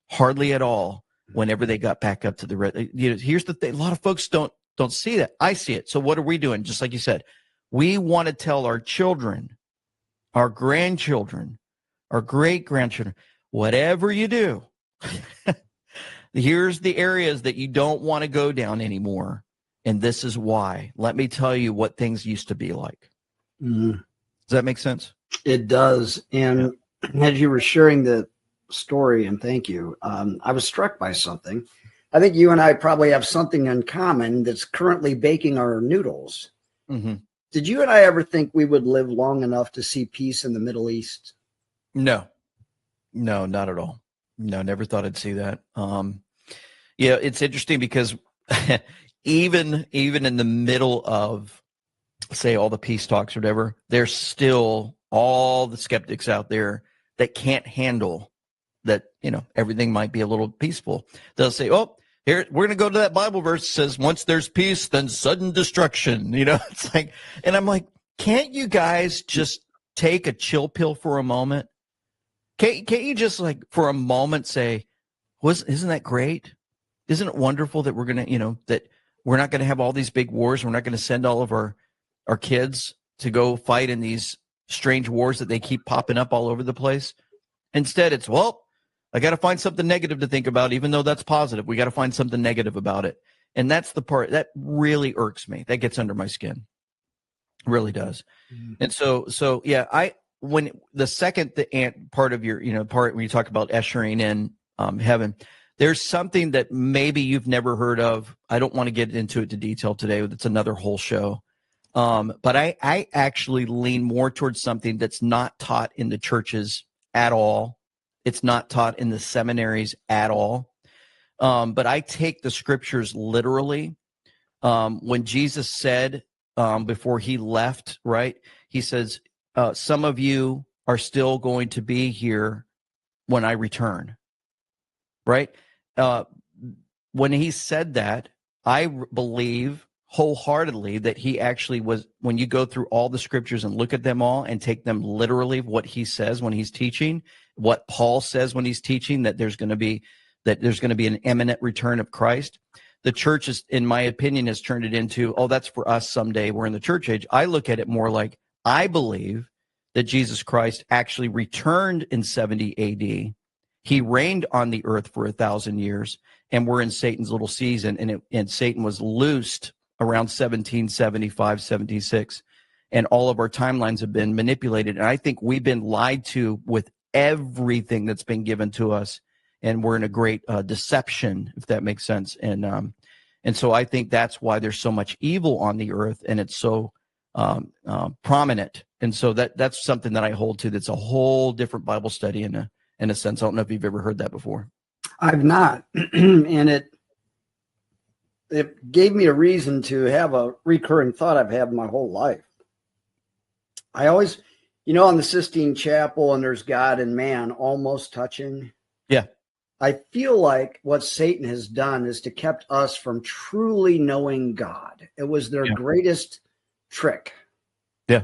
hardly at all, whenever they got back up to the red. Here's the thing. A lot of folks don't see that. I see it. So what are we doing? Just like you said, we want to tell our children, our grandchildren, our great-grandchildren, whatever you do, here's the areas that you don't want to go down anymore. And this is why. Let me tell you what things used to be like. Mm. Does that make sense? It does. And as you were sharing the story, and thank you, I was struck by something. I think you and I probably have something in common that's currently baking our noodles. Mm-hmm. Did you and I ever think we would live long enough to see peace in the Middle East? No, not at all. No, never thought I'd see that. Yeah, it's interesting because even in the middle of, say, all the peace talks or whatever, there's still all the skeptics out there that can't handle that, everything might be a little peaceful. They'll say, oh, here, we're going to go to that Bible verse that says, once there's peace, then sudden destruction. It's like, and I'm like, can't you guys just take a chill pill for a moment? Can't you just, like, for a moment say, isn't that great? Isn't it wonderful that we're going to, that we're not going to have all these big wars. We're not going to send all of our kids to go fight in these strange wars that they keep popping up all over the place. Instead, it's, well, I got to find something negative to think about, even though that's positive. We got to find something negative about it. And that's the part that really irks me. That gets under my skin. Really does. Mm-hmm. And so yeah, when the second part of your, part when you talk about ushering in heaven, there's something that maybe you've never heard of. I don't want to get into it to detail today. It's another whole show. But I actually lean more towards something that's not taught in the churches at all. It's not taught in the seminaries at all. But I take the scriptures literally. When Jesus said before he left, right, he says, some of you are still going to be here when I return, right? When he said that, I believe wholeheartedly that he actually was, when you go through all the scriptures and look at them all and take them literally, what he says when he's teaching, what Paul says when he's teaching, that there's going to be an imminent return of Christ. The church is, in my opinion, has turned it into, oh, that's for us someday. We're in the church age. I look at it more like, I believe that Jesus Christ actually returned in 70 AD. He reigned on the earth for 1,000 years, and we're in Satan's little season, and Satan was loosed around 1775, 76, and all of our timelines have been manipulated. And I think we've been lied to with everything that's been given to us, and we're in a great deception, if that makes sense. And so I think that's why there's so much evil on the earth, and it's so prominent. And so that's something that I hold to. That's a whole different Bible study in a sense. I don't know if you've ever heard that before. I've not. And it gave me a reason to have a recurring thought I've had my whole life. I always, on the Sistine Chapel, and there's God and man almost touching. Yeah. I feel like what Satan has done is to kept us from truly knowing God. It was their greatest trick. Yeah.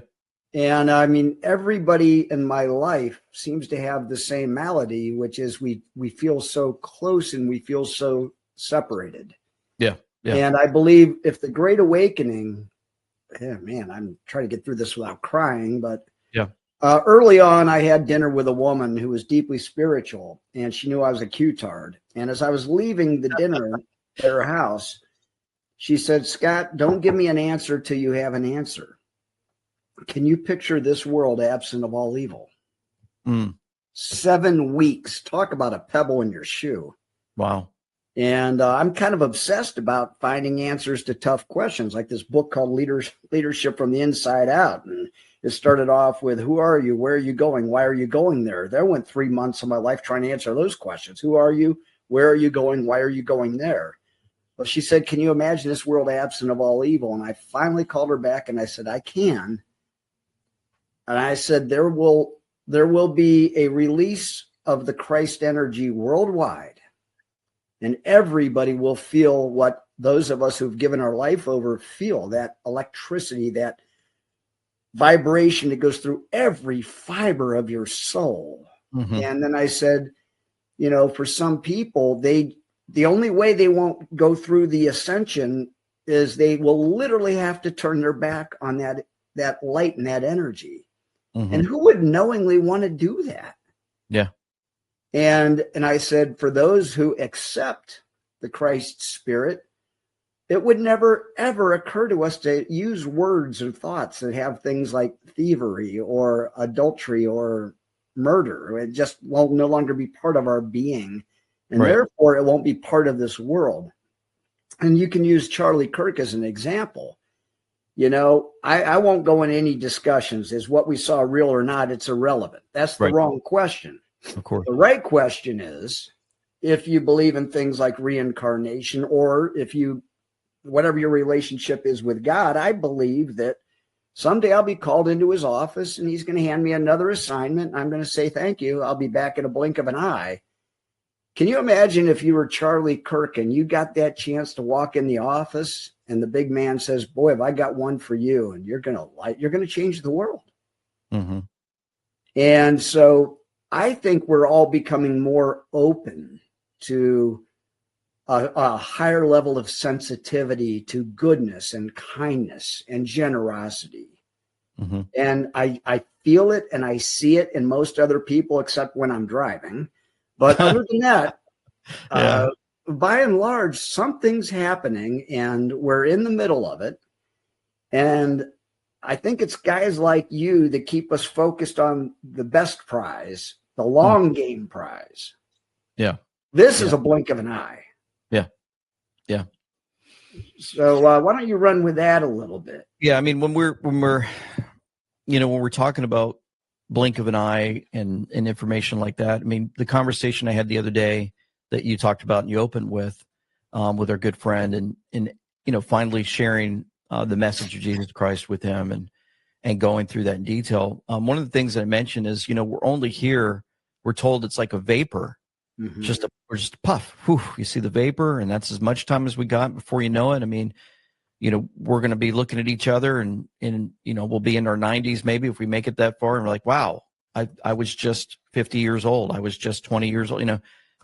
And I mean, everybody in my life seems to have the same malady, which is we feel so close and we feel so separated. Yeah. Yeah. And I believe if the Great Awakening, I'm trying to get through this without crying, but early on, I had dinner with a woman who was deeply spiritual, and she knew I was a Q-tard. And as I was leaving the dinner at her house, she said, Scott, don't give me an answer till you have an answer. Can you picture this world absent of all evil? 7 weeks. Talk about a pebble in your shoe. Wow. And I'm kind of obsessed about finding answers to tough questions, like this book called Leadership from the Inside Out. And it started off with, who are you? Where are you going? Why are you going there? There went 3 months of my life trying to answer those questions. Who are you? Where are you going? Why are you going there? Well, she said, can you imagine this world absent of all evil? And I finally called her back and I said, I can. And I said, there will be a release of the Christ energy worldwide. And everybody will feel what those of us who've given our life over feel, that electricity, that vibration that goes through every fiber of your soul. Mm-hmm. And then I said, you know, for some people, the only way they won't go through the ascension is they will literally have to turn their back on that light and that energy. Mm-hmm. And who would knowingly want to do that? Yeah. And I said, for those who accept the Christ spirit, it would never, ever occur to us to use words or thoughts that have things like thievery or adultery or murder. It just will no longer be part of our being. And Right. therefore, it won't be part of this world. And you can use Charlie Kirk as an example. You know, I won't go in any discussions. Is what we saw real or not? It's irrelevant. That's the Right. wrong question. Of course. The right question is, if you believe in things like reincarnation, or if you, whatever your relationship is with God, I believe that someday I'll be called into his office and he's going to hand me another assignment. I'm going to say, thank you. I'll be back in a blink of an eye. Can you imagine if you were Charlie Kirk and you got that chance to walk in the office and the big man says, boy, have I got one for you, and you're going to change the world. Mm-hmm. And so I think we're all becoming more open to a higher level of sensitivity to goodness and kindness and generosity. Mm-hmm. And I feel it and I see it in most other people, except when I'm driving. But other than that, Yeah. By and large, something's happening and we're in the middle of it. And I think it's guys like you that keep us focused on the best prize, the long game prize. Yeah. This is a blink of an eye. Yeah. Yeah. So why don't you run with that a little bit? Yeah. I mean, when we're talking about blink of an eye and information like that, I mean, the conversation I had the other day that you talked about and you opened with our good friend and finally sharing the message of Jesus Christ with him and going through that in detail. One of the things that I mentioned is, we're only here, we're told it's like a vapor, just a puff. Whew, you see the vapor, and that's as much time as we got before you know it. I mean, we're going to be looking at each other and we'll be in our 90s maybe if we make it that far, and we're like, wow, I was just 50 years old. I was just 20 years old.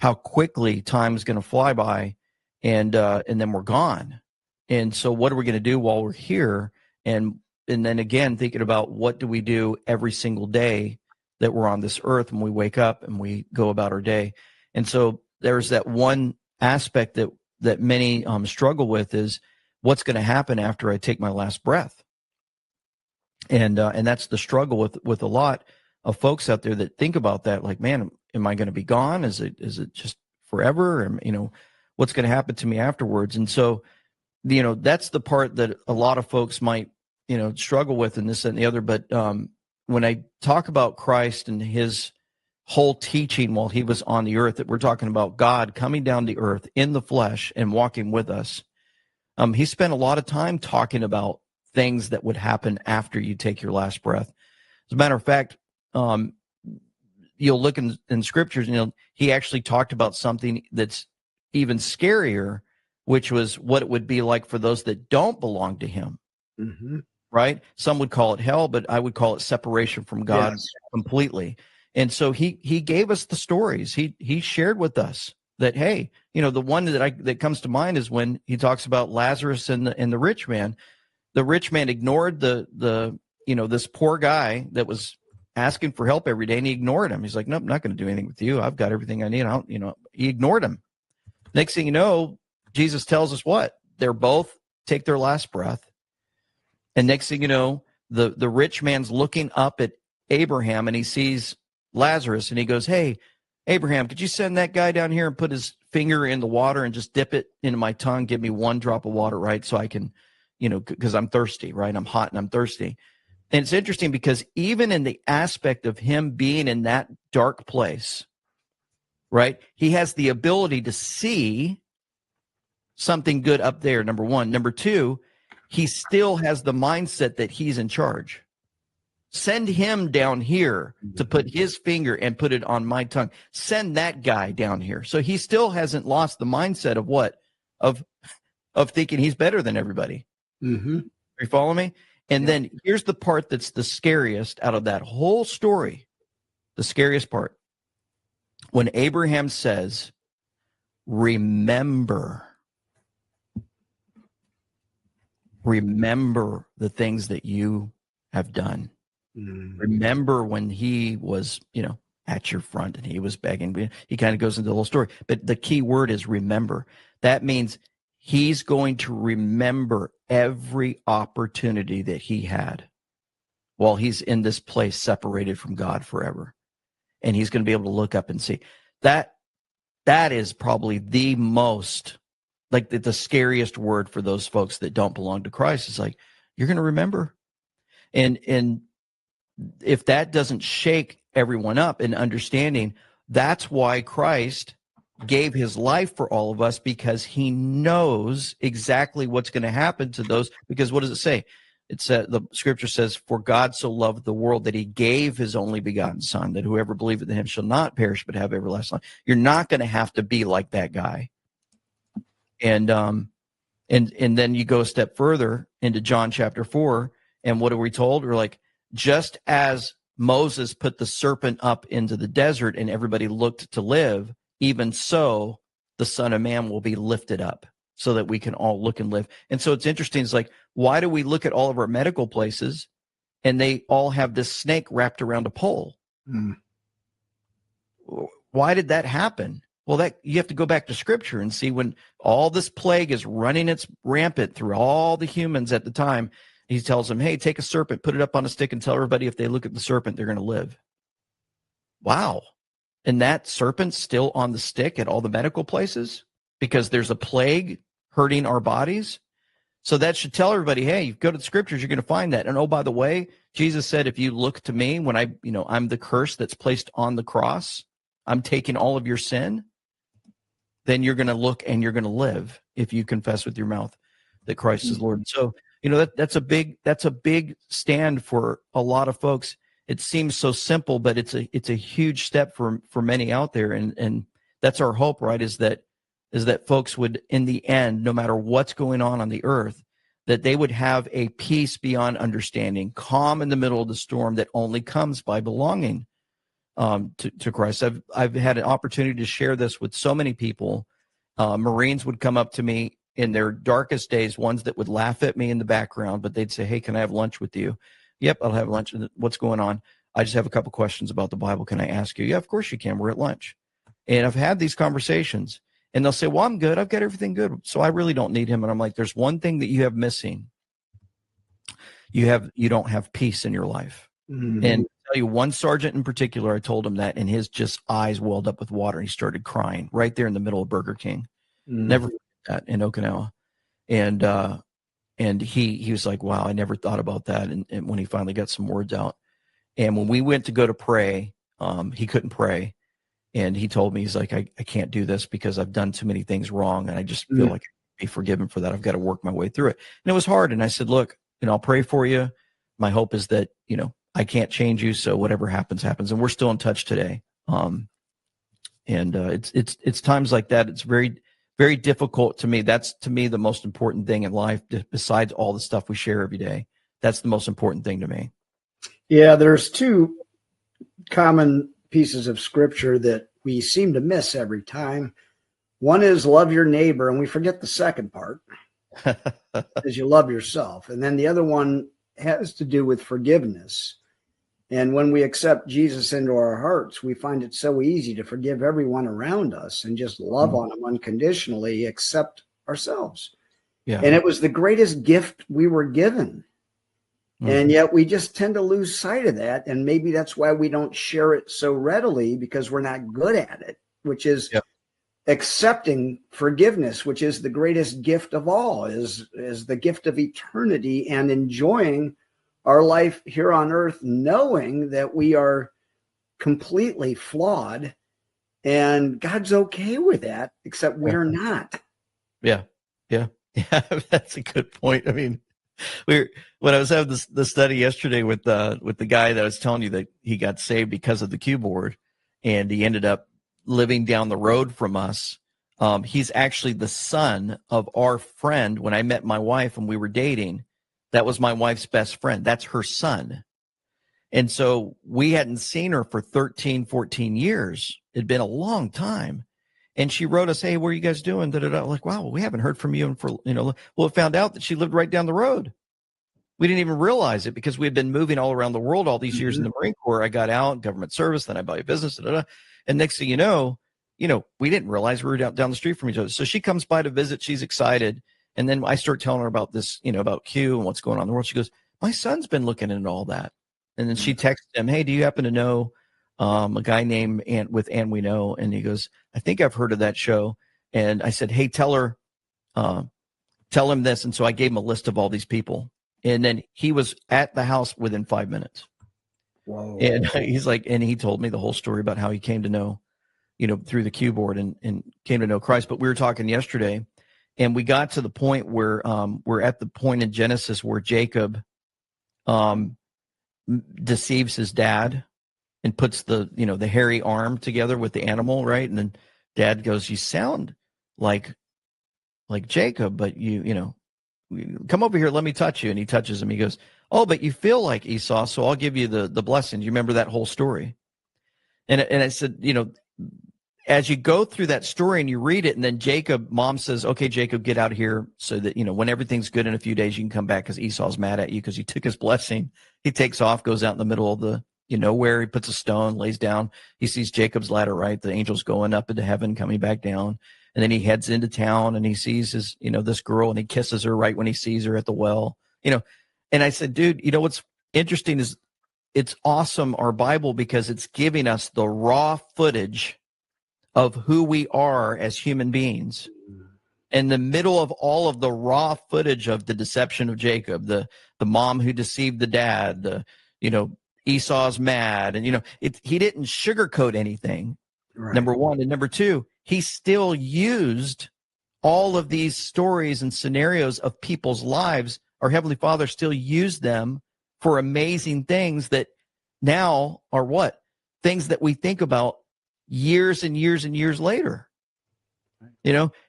How quickly time is going to fly by, and then we're gone. And so what are we going to do while we're here? And then again, thinking about what do we do every single day that we're on this earth when we wake up and we go about our day. And so there's that one aspect that many struggle with is what's going to happen after I take my last breath. And that's the struggle with a lot of folks out there that think about that, like, man, am I going to be gone? Is it just forever? And, what's going to happen to me afterwards? And so, that's the part that a lot of folks might, struggle with, and this and the other. But when I talk about Christ and his whole teaching while he was on the earth, that we're talking about God coming down to earth in the flesh and walking with us. He spent a lot of time talking about things that would happen after you take your last breath. As a matter of fact, you'll look in scriptures, and he actually talked about something that's even scarier, which was what it would be like for those that don't belong to him. Mm-hmm. Right? Some would call it hell, but I would call it separation from God completely. And so he gave us the stories. He shared with us that, hey, the one that comes to mind is when he talks about Lazarus and the rich man. The rich man ignored the this poor guy that was asking for help every day, and he ignored him. He's like, nope, I'm not going to do anything with you. I've got everything I need. He ignored him. Next thing you know, Jesus tells us what? They're both take their last breath. And next thing you know, the rich man's looking up at Abraham, and he sees Lazarus, and he goes, hey, Abraham, could you send that guy down here and put his finger in the water and just dip it into my tongue, give me one drop of water, right? So I can, because I'm thirsty, right? I'm hot and I'm thirsty. And it's interesting because even in the aspect of him being in that dark place, right, he has the ability to see something good up there, number one. Number two, he still has the mindset that he's in charge. Send him down here to put his finger and put it on my tongue. Send that guy down here. So he still hasn't lost the mindset of what? Of thinking he's better than everybody. Mm-hmm. You follow me? And then here's the part that's the scariest out of that whole story. The scariest part. When Abraham says, remember the things that you have done. Remember when he was, at your front and he was begging. He kind of goes into the whole story. But the key word is remember. That means he's going to remember every opportunity that he had while he's in this place separated from God forever. And he's going to be able to look up and see. That is probably the most, like the scariest word for those folks that don't belong to Christ. Is like, you're going to remember. And if that doesn't shake everyone up in understanding, that's why Christ gave his life for all of us, because he knows exactly what's going to happen to those. Because what does it say? It's the scripture says, for God so loved the world that he gave his only begotten son, that whoever believeth in him shall not perish but have everlasting life. You're not going to have to be like that guy. And then you go a step further into John chapter 4, and what are we told? We're like, just as Moses put the serpent up into the desert and everybody looked to live, even so the Son of Man will be lifted up so that we can all look and live. And so it's interesting. It's like, why do we look at all of our medical places and they all have this snake wrapped around a pole? Why did that happen? Well, that you have to go back to scripture and see when all this plague is running its rampant through all the humans at the time. He tells them, hey, take a serpent, put it up on a stick, and tell everybody if they look at the serpent, they're going to live. Wow. And that serpent's still on the stick at all the medical places because there's a plague hurting our bodies. So that should tell everybody, hey, you go to the scriptures, you're going to find that. And oh, by the way, Jesus said, if you look to me when I'm the curse that's placed on the cross, I'm taking all of your sin, then you're going to look and you're going to live if you confess with your mouth that Christ is Lord. So, that's a big stand for a lot of folks. It seems so simple, but it's a huge step for many out there. And that's our hope, right? Is that folks would, in the end, no matter what's going on the earth, that they would have a peace beyond understanding, calm in the middle of the storm that only comes by belonging to Christ. I've had an opportunity to share this with so many people. Marines would come up to me in their darkest days, ones that would laugh at me in the background, but they'd say, hey, can I have lunch with you? Yep, I'll have lunch. What's going on? I just have a couple questions about the Bible. Can I ask you? Yeah, of course you can. We're at lunch. And I've had these conversations, and they'll say, well, I'm good. I've got everything good. So I really don't need him. And I'm like, there's one thing that you have missing. You don't have peace in your life. Mm-hmm. And I'll tell you, one sergeant in particular, I told him that, and his just eyes welled up with water. And he started crying right there in the middle of Burger King. Mm-hmm. Never forget that, in Okinawa. And he was like, wow, I never thought about that. And when he finally got some words out, and when we went to go to pray, he couldn't pray. And he told me, he's like, I can't do this because I've done too many things wrong. And I just feel like I can be forgiven for that. I've got to work my way through it. And it was hard. And I said, look, I'll pray for you. My hope is that, I can't change you. So whatever happens, happens. And we're still in touch today. It's times like that. It's very, very difficult to me. That's, to me, the most important thing in life, besides all the stuff we share every day. That's the most important thing to me. Yeah, there's two common pieces of scripture that we seem to miss every time. One is love your neighbor, and we forget the second part, is you love yourself. And then the other one has to do with forgiveness. And when we accept Jesus into our hearts, we find it so easy to forgive everyone around us and just love on them unconditionally, except ourselves. Yeah. And it was the greatest gift we were given. And yet we just tend to lose sight of that. And maybe that's why we don't share it so readily, because we're not good at it, which is accepting forgiveness, which is the greatest gift of all, is the gift of eternity, and enjoying our life here on earth, knowing that we are completely flawed and God's okay with that, except we're not. Yeah. That's a good point. I mean, when I was having the study yesterday with the guy that I was telling you that he got saved because of the cue board, and he ended up living down the road from us. He's actually the son of our friend. When I met my wife and we were dating, That was my wife's best friend. That's her son. And so we hadn't seen her for 13, 14 years. It'd been a long time. And she wrote us, hey, what are you guys doing? Da-da-da. Like, wow, we haven't heard from you. Well, it found out that she lived right down the road. We didn't even realize it because we had been moving all around the world all these years in the Marine Corps. I got out, government service, then I bought a business, da-da-da. And next thing you know, we didn't realize we were down the street from each other. So she comes by to visit. She's excited. And then I start telling her about this, about Q and what's going on in the world. She goes, my son's been looking into all that. And then she texted him, hey, do you happen to know a guy named with Ann We Know? And he goes, I think I've heard of that show. And I said, hey, tell him this. And so I gave him a list of all these people. And then he was at the house within 5 minutes. Whoa. And he's like, and he told me the whole story about how he came to know, through the Q board and came to know Christ. But we were talking yesterday, and we got to the point where we're at the point in Genesis where Jacob deceives his dad and puts the hairy arm together with the animal, right? And then dad goes, you sound like Jacob, but you come over here, let me touch you. And he touches him. He goes, oh, but you feel like Esau, so I'll give you the blessing. You remember that whole story? And I said, as you go through that story and you read it, and then mom says, okay, Jacob, get out of here so that, when everything's good in a few days, you can come back because Esau's mad at you because you took his blessing. He takes off, goes out in the middle of the, nowhere. He puts a stone, lays down. He sees Jacob's ladder, right? The angels going up into heaven, coming back down. And then he heads into town and he sees his, this girl, and he kisses her right when he sees her at the well, And I said, dude, what's interesting is it's awesome, our Bible, because it's giving us the raw footage of who we are as human beings. In the middle of all of the raw footage of the deception of Jacob, the mom who deceived the dad, Esau's mad, and he didn't sugarcoat anything. Right. Number one. And number two, he still used all of these stories and scenarios of people's lives. Our Heavenly Father still used them for amazing things that now are what? Things that we think about years and years and years later.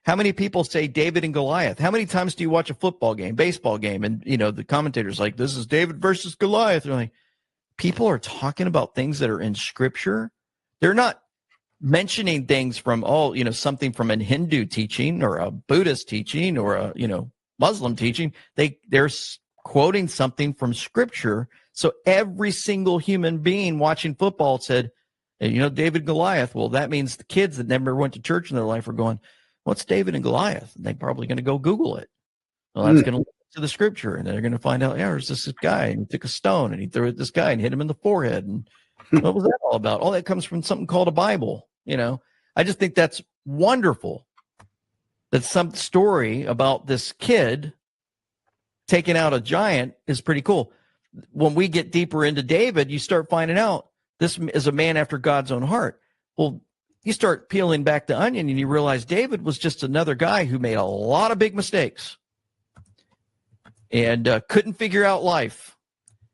How many people say David and Goliath? How many times do you watch a football game, baseball game, and, the commentator's like, this is David versus Goliath. They're like, people are talking about things that are in Scripture. They're not mentioning things from, something from a Hindu teaching or a Buddhist teaching or a, Muslim teaching. They're quoting something from Scripture. So every single human being watching football said, David and Goliath. Well, that means the kids that never went to church in their life are going, what's David and Goliath? And they're probably going to go Google it. Well, that's going to look to the Scripture, and they're going to find out, there's this guy, and he took a stone, and he threw it at this guy and hit him in the forehead. And what was that all about? All that comes from something called a Bible. I just think that's wonderful. That some story about this kid taking out a giant is pretty cool. When we get deeper into David, you start finding out this is a man after God's own heart. Well, you start peeling back the onion and you realize David was just another guy who made a lot of big mistakes and couldn't figure out life.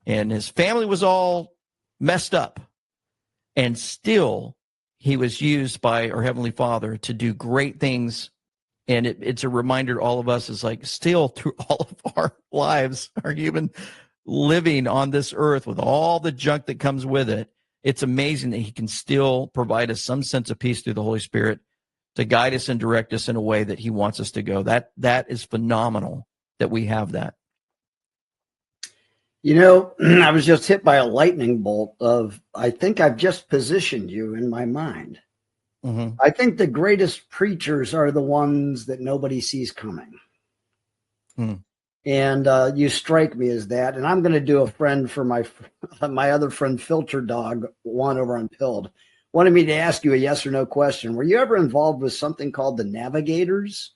And his family was all messed up. And still, he was used by our Heavenly Father to do great things. And it's a reminder to all of us, is like, still through all of our lives, our human living on this earth with all the junk that comes with it, it's amazing that he can still provide us some sense of peace through the Holy Spirit to guide us and direct us in a way that he wants us to go. That is phenomenal that we have that. I was just hit by a lightning bolt of, I think I've just positioned you in my mind. Mm-hmm. I think the greatest preachers are the ones that nobody sees coming. Mm. And you strike me as that. And I'm going to do a friend for my other friend, Filter Dog, one over on Pilled, wanted me to ask you a yes or no question. Were you ever involved with something called the Navigators?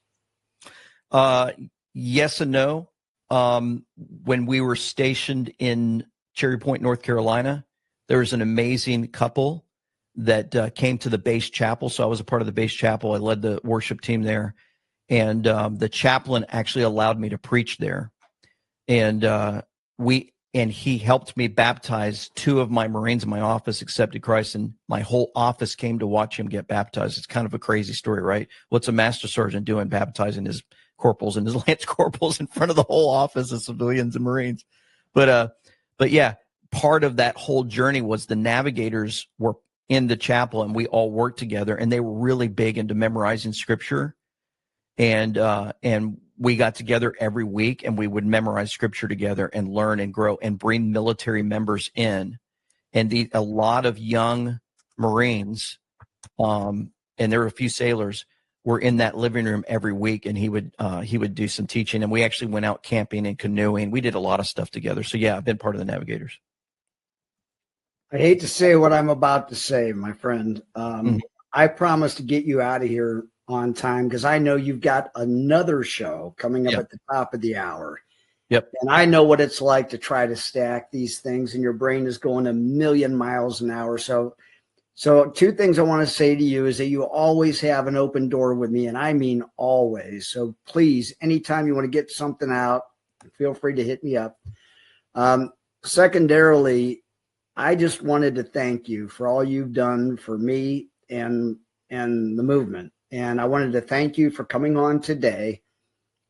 Yes and no. When we were stationed in Cherry Point, North Carolina, there was an amazing couple that came to the base chapel. So I was a part of the base chapel. I led the worship team there. And the chaplain actually allowed me to preach there. And he helped me baptize two of my Marines in my office, accepted Christ, and my whole office came to watch him get baptized. It's kind of a crazy story, right? What's a master sergeant doing baptizing his corporals and his lance corporals in front of the whole office of civilians and Marines. But yeah, part of that whole journey was the navigators were in the chapel and we all worked together, and they were really big into memorizing scripture. And we got together every week and we would memorize scripture together and learn and grow and bring military members in. And a lot of young Marines, and there were a few sailors, were in that living room every week, and he would do some teaching, and we actually went out camping and canoeing. We did a lot of stuff together. So yeah, I've been part of the Navigators. I hate to say what I'm about to say, my friend. I promise to get you out of here on time because I know you've got another show coming up at the top of the hour. Yep. And I know what it's like to try to stack these things, and your brain is going a million miles an hour. So two things I want to say to you is that you always have an open door with me, and I mean always. So please, anytime you want to get something out, feel free to hit me up. Secondarily, I just wanted to thank you for all you've done for me and the movement. And I wanted to thank you for coming on today.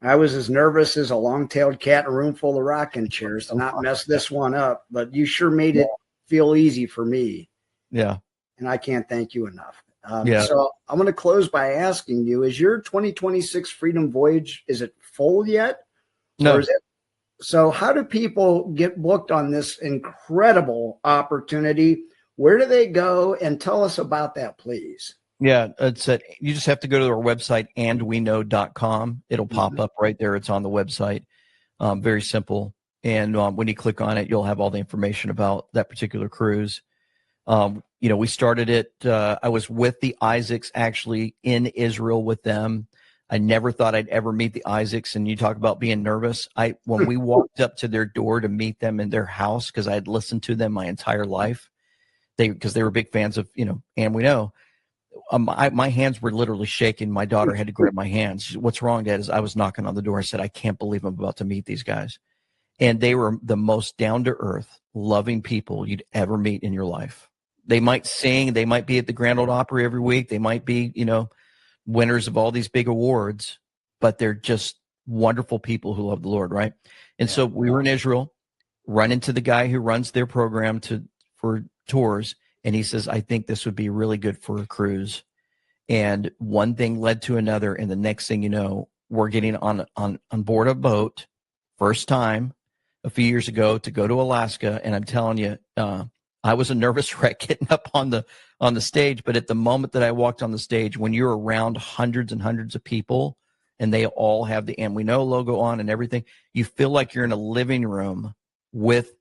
I was as nervous as a long-tailed cat in a room full of rocking chairs to not mess this one up, but you sure made it feel easy for me. Yeah. And I can't thank you enough. Yeah. So I'm going to close by asking you, is your 2026 Freedom Voyage, is it full yet? No. Or is it? So how do people get booked on this incredible opportunity? Where do they go? And tell us about that, please. Yeah, you just have to go to our website, andweknow.com. It'll pop up right there. It's on the website. Very simple. And when you click on it, you'll have all the information about that particular cruise. We started it. I was with the Isaacs actually in Israel with them. I never thought I'd ever meet the Isaacs. And you talk about being nervous. When we walked up to their door to meet them in their house, because I had listened to them my entire life, because they were big fans of, And We Know. My hands were literally shaking. My daughter had to grab my hands. She said, "What's wrong, Dad?" As I was knocking on the door, I said, "I can't believe I'm about to meet these guys." And they were the most down-to-earth, loving people you'd ever meet in your life. They might sing. They might be at the Grand Ole Opry every week. They might be, winners of all these big awards, but they're just wonderful people who love the Lord, right? And so we were in Israel, run into the guy who runs their program for tours, and he says, "I think this would be really good for a cruise." And one thing led to another, and the next thing you know, we're getting on board a boat, first time a few years ago, to go to Alaska. And I'm telling you, I was a nervous wreck getting up on the stage. But at the moment that I walked on the stage, when you're around hundreds and hundreds of people, and they all have the And We Know logo on and everything, you feel like you're in a living room with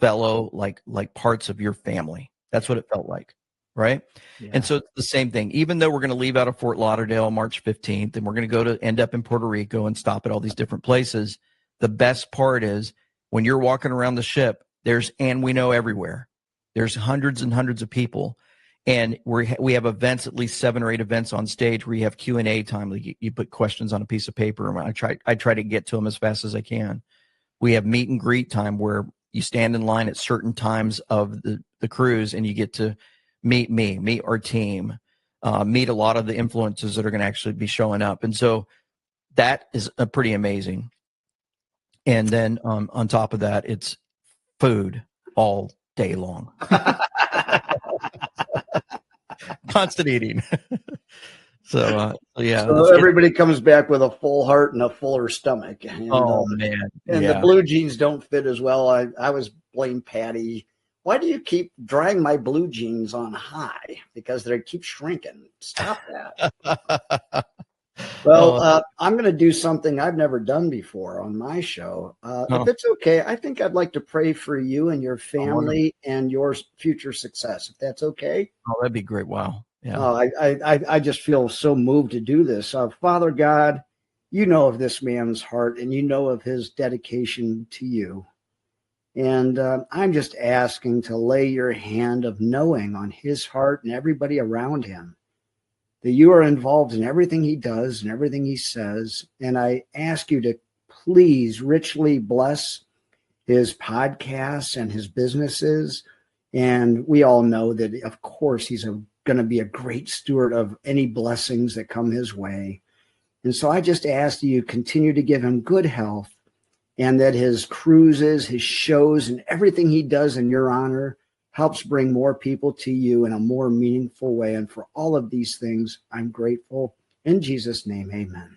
fellow like parts of your family. That's what it felt like, right? Yeah. And so it's the same thing. Even though we're going to leave out of Fort Lauderdale March 15th, and we're going to end up in Puerto Rico and stop at all these different places, the best part is when you're walking around the ship, there's And We Know everywhere. There's hundreds and hundreds of people, and we have events, at least 7 or 8 events on stage where you have Q&A time. Like you put questions on a piece of paper, and I try to get to them as fast as I can. We have meet and greet time where you stand in line at certain times of the cruise, and you get to meet me, meet our team, meet a lot of the influencers that are going to actually be showing up. And so that is pretty amazing. And then on top of that, it's food all day long. Constant eating. So everybody comes back with a full heart and a fuller stomach. And, man. And the blue jeans don't fit as well. I was blaming Patty. Why do you keep drying my blue jeans on high? Because they keep shrinking. Stop that. Well, I'm going to do something I've never done before on my show. If it's okay, I think I'd like to pray for you and your family and your future success, if that's okay. Oh, that'd be great. Wow. Yeah. I just feel so moved to do this. Father God, you know of this man's heart, and you know of his dedication to you. And I'm just asking to lay your hand of knowing on his heart and everybody around him, that you are involved in everything he does and everything he says. And I ask you to please richly bless his podcasts and his businesses. And we all know that, of course, he's going to be a great steward of any blessings that come his way. And so I just ask that you continue to give him good health, and that his cruises, his shows, and everything he does in your honor helps bring more people to you in a more meaningful way. And for all of these things, I'm grateful. In Jesus' name, amen.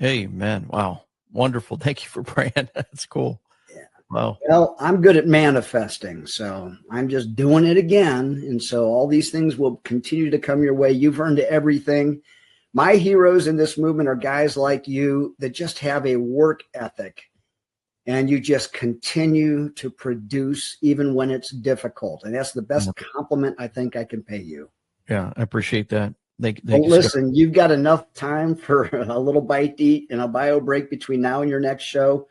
Amen. Wow. Wonderful. Thank you for praying. That's cool. Yeah. Wow. Well, I'm good at manifesting, so I'm just doing it again. And so all these things will continue to come your way. You've earned everything. My heroes in this movement are guys like you that just have a work ethic, and you just continue to produce even when it's difficult. And that's the best compliment I think I can pay you. Yeah, I appreciate that. Thank Well, you, listen, Scott. you've got enough time for a little bite to eat and a bio break between now and your next show.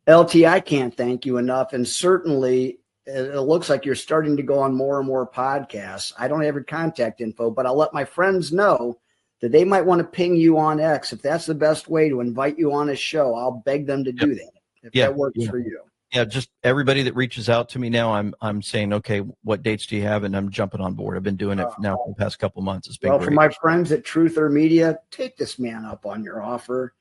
LT, I can't thank you enough. And certainly it looks like you're starting to go on more and more podcasts. I don't have your contact info, but I'll let my friends know that they might want to ping you on X. If that's the best way to invite you on a show, I'll beg them to do that. If that works for you. Yeah, just everybody that reaches out to me now, I'm saying, okay, what dates do you have? And I'm jumping on board. I've been doing it now for the past couple of months. It's been great. For my friends at Truth or Media, take this man up on your offer.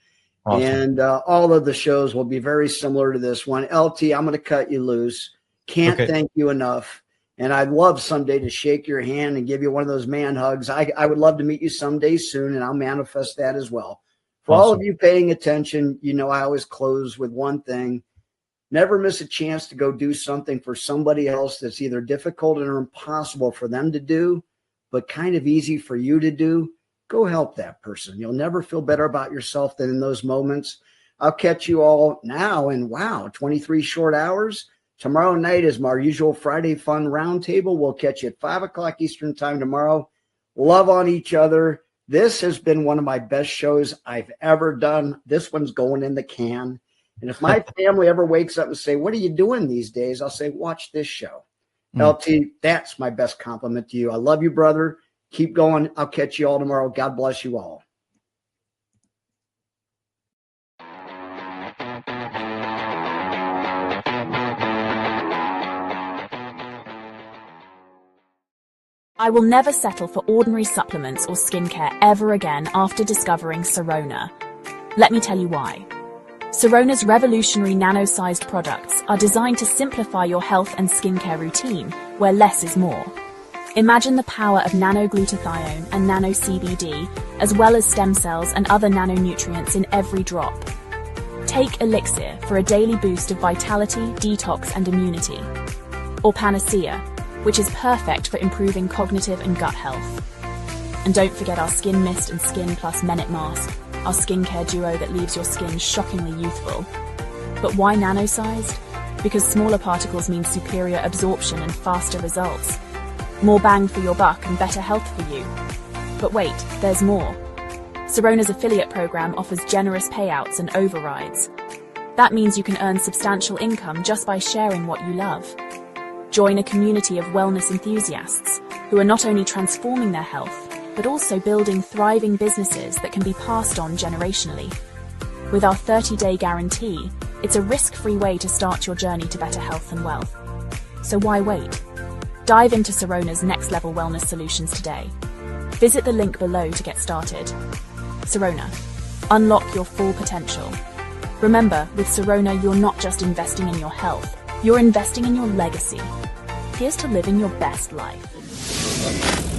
Awesome. And all of the shows will be very similar to this one. LT, I'm going to cut you loose. Can't thank you enough. And I'd love someday to shake your hand and give you one of those man hugs. I would love to meet you someday soon, and I'll manifest that as well. For all of you paying attention, you know I always close with one thing. Never miss a chance to go do something for somebody else that's either difficult or impossible for them to do, but kind of easy for you to do. Go help that person. You'll never feel better about yourself than in those moments. I'll catch you all now in, 23 short hours. Tomorrow night is my usual Friday Fun Roundtable. We'll catch you at 5 o'clock Eastern Time tomorrow. Love on each other. This has been one of my best shows I've ever done. This one's going in the can. And if my family ever wakes up and say, what are you doing these days? I'll say, watch this show. LT, that's my best compliment to you. I love you, brother. Keep going. I'll catch you all tomorrow. God bless you all. I will never settle for ordinary supplements or skincare ever again after discovering Syrona. Let me tell you why. Syrona's revolutionary nano-sized products are designed to simplify your health and skincare routine, where less is more. Imagine the power of nano-glutathione and nano-CBD, as well as stem cells and other nanonutrients in every drop. Take Elixir for a daily boost of vitality, detox, and immunity. Or Panacea, which is perfect for improving cognitive and gut health. And don't forget our Skin Mist and Skin Plus Minute Mask, our skincare duo that leaves your skin shockingly youthful. But why nano-sized? Because smaller particles mean superior absorption and faster results. More bang for your buck and better health for you. But wait, there's more. Syrona's affiliate program offers generous payouts and overrides. That means you can earn substantial income just by sharing what you love. Join a community of wellness enthusiasts who are not only transforming their health, but also building thriving businesses that can be passed on generationally. With our 30-day guarantee, it's a risk-free way to start your journey to better health and wealth. So why wait? Dive into Syrona's next-level wellness solutions today. Visit the link below to get started. Syrona. Unlock your full potential. Remember, with Syrona, you're not just investing in your health, you're investing in your legacy. Here's to living your best life.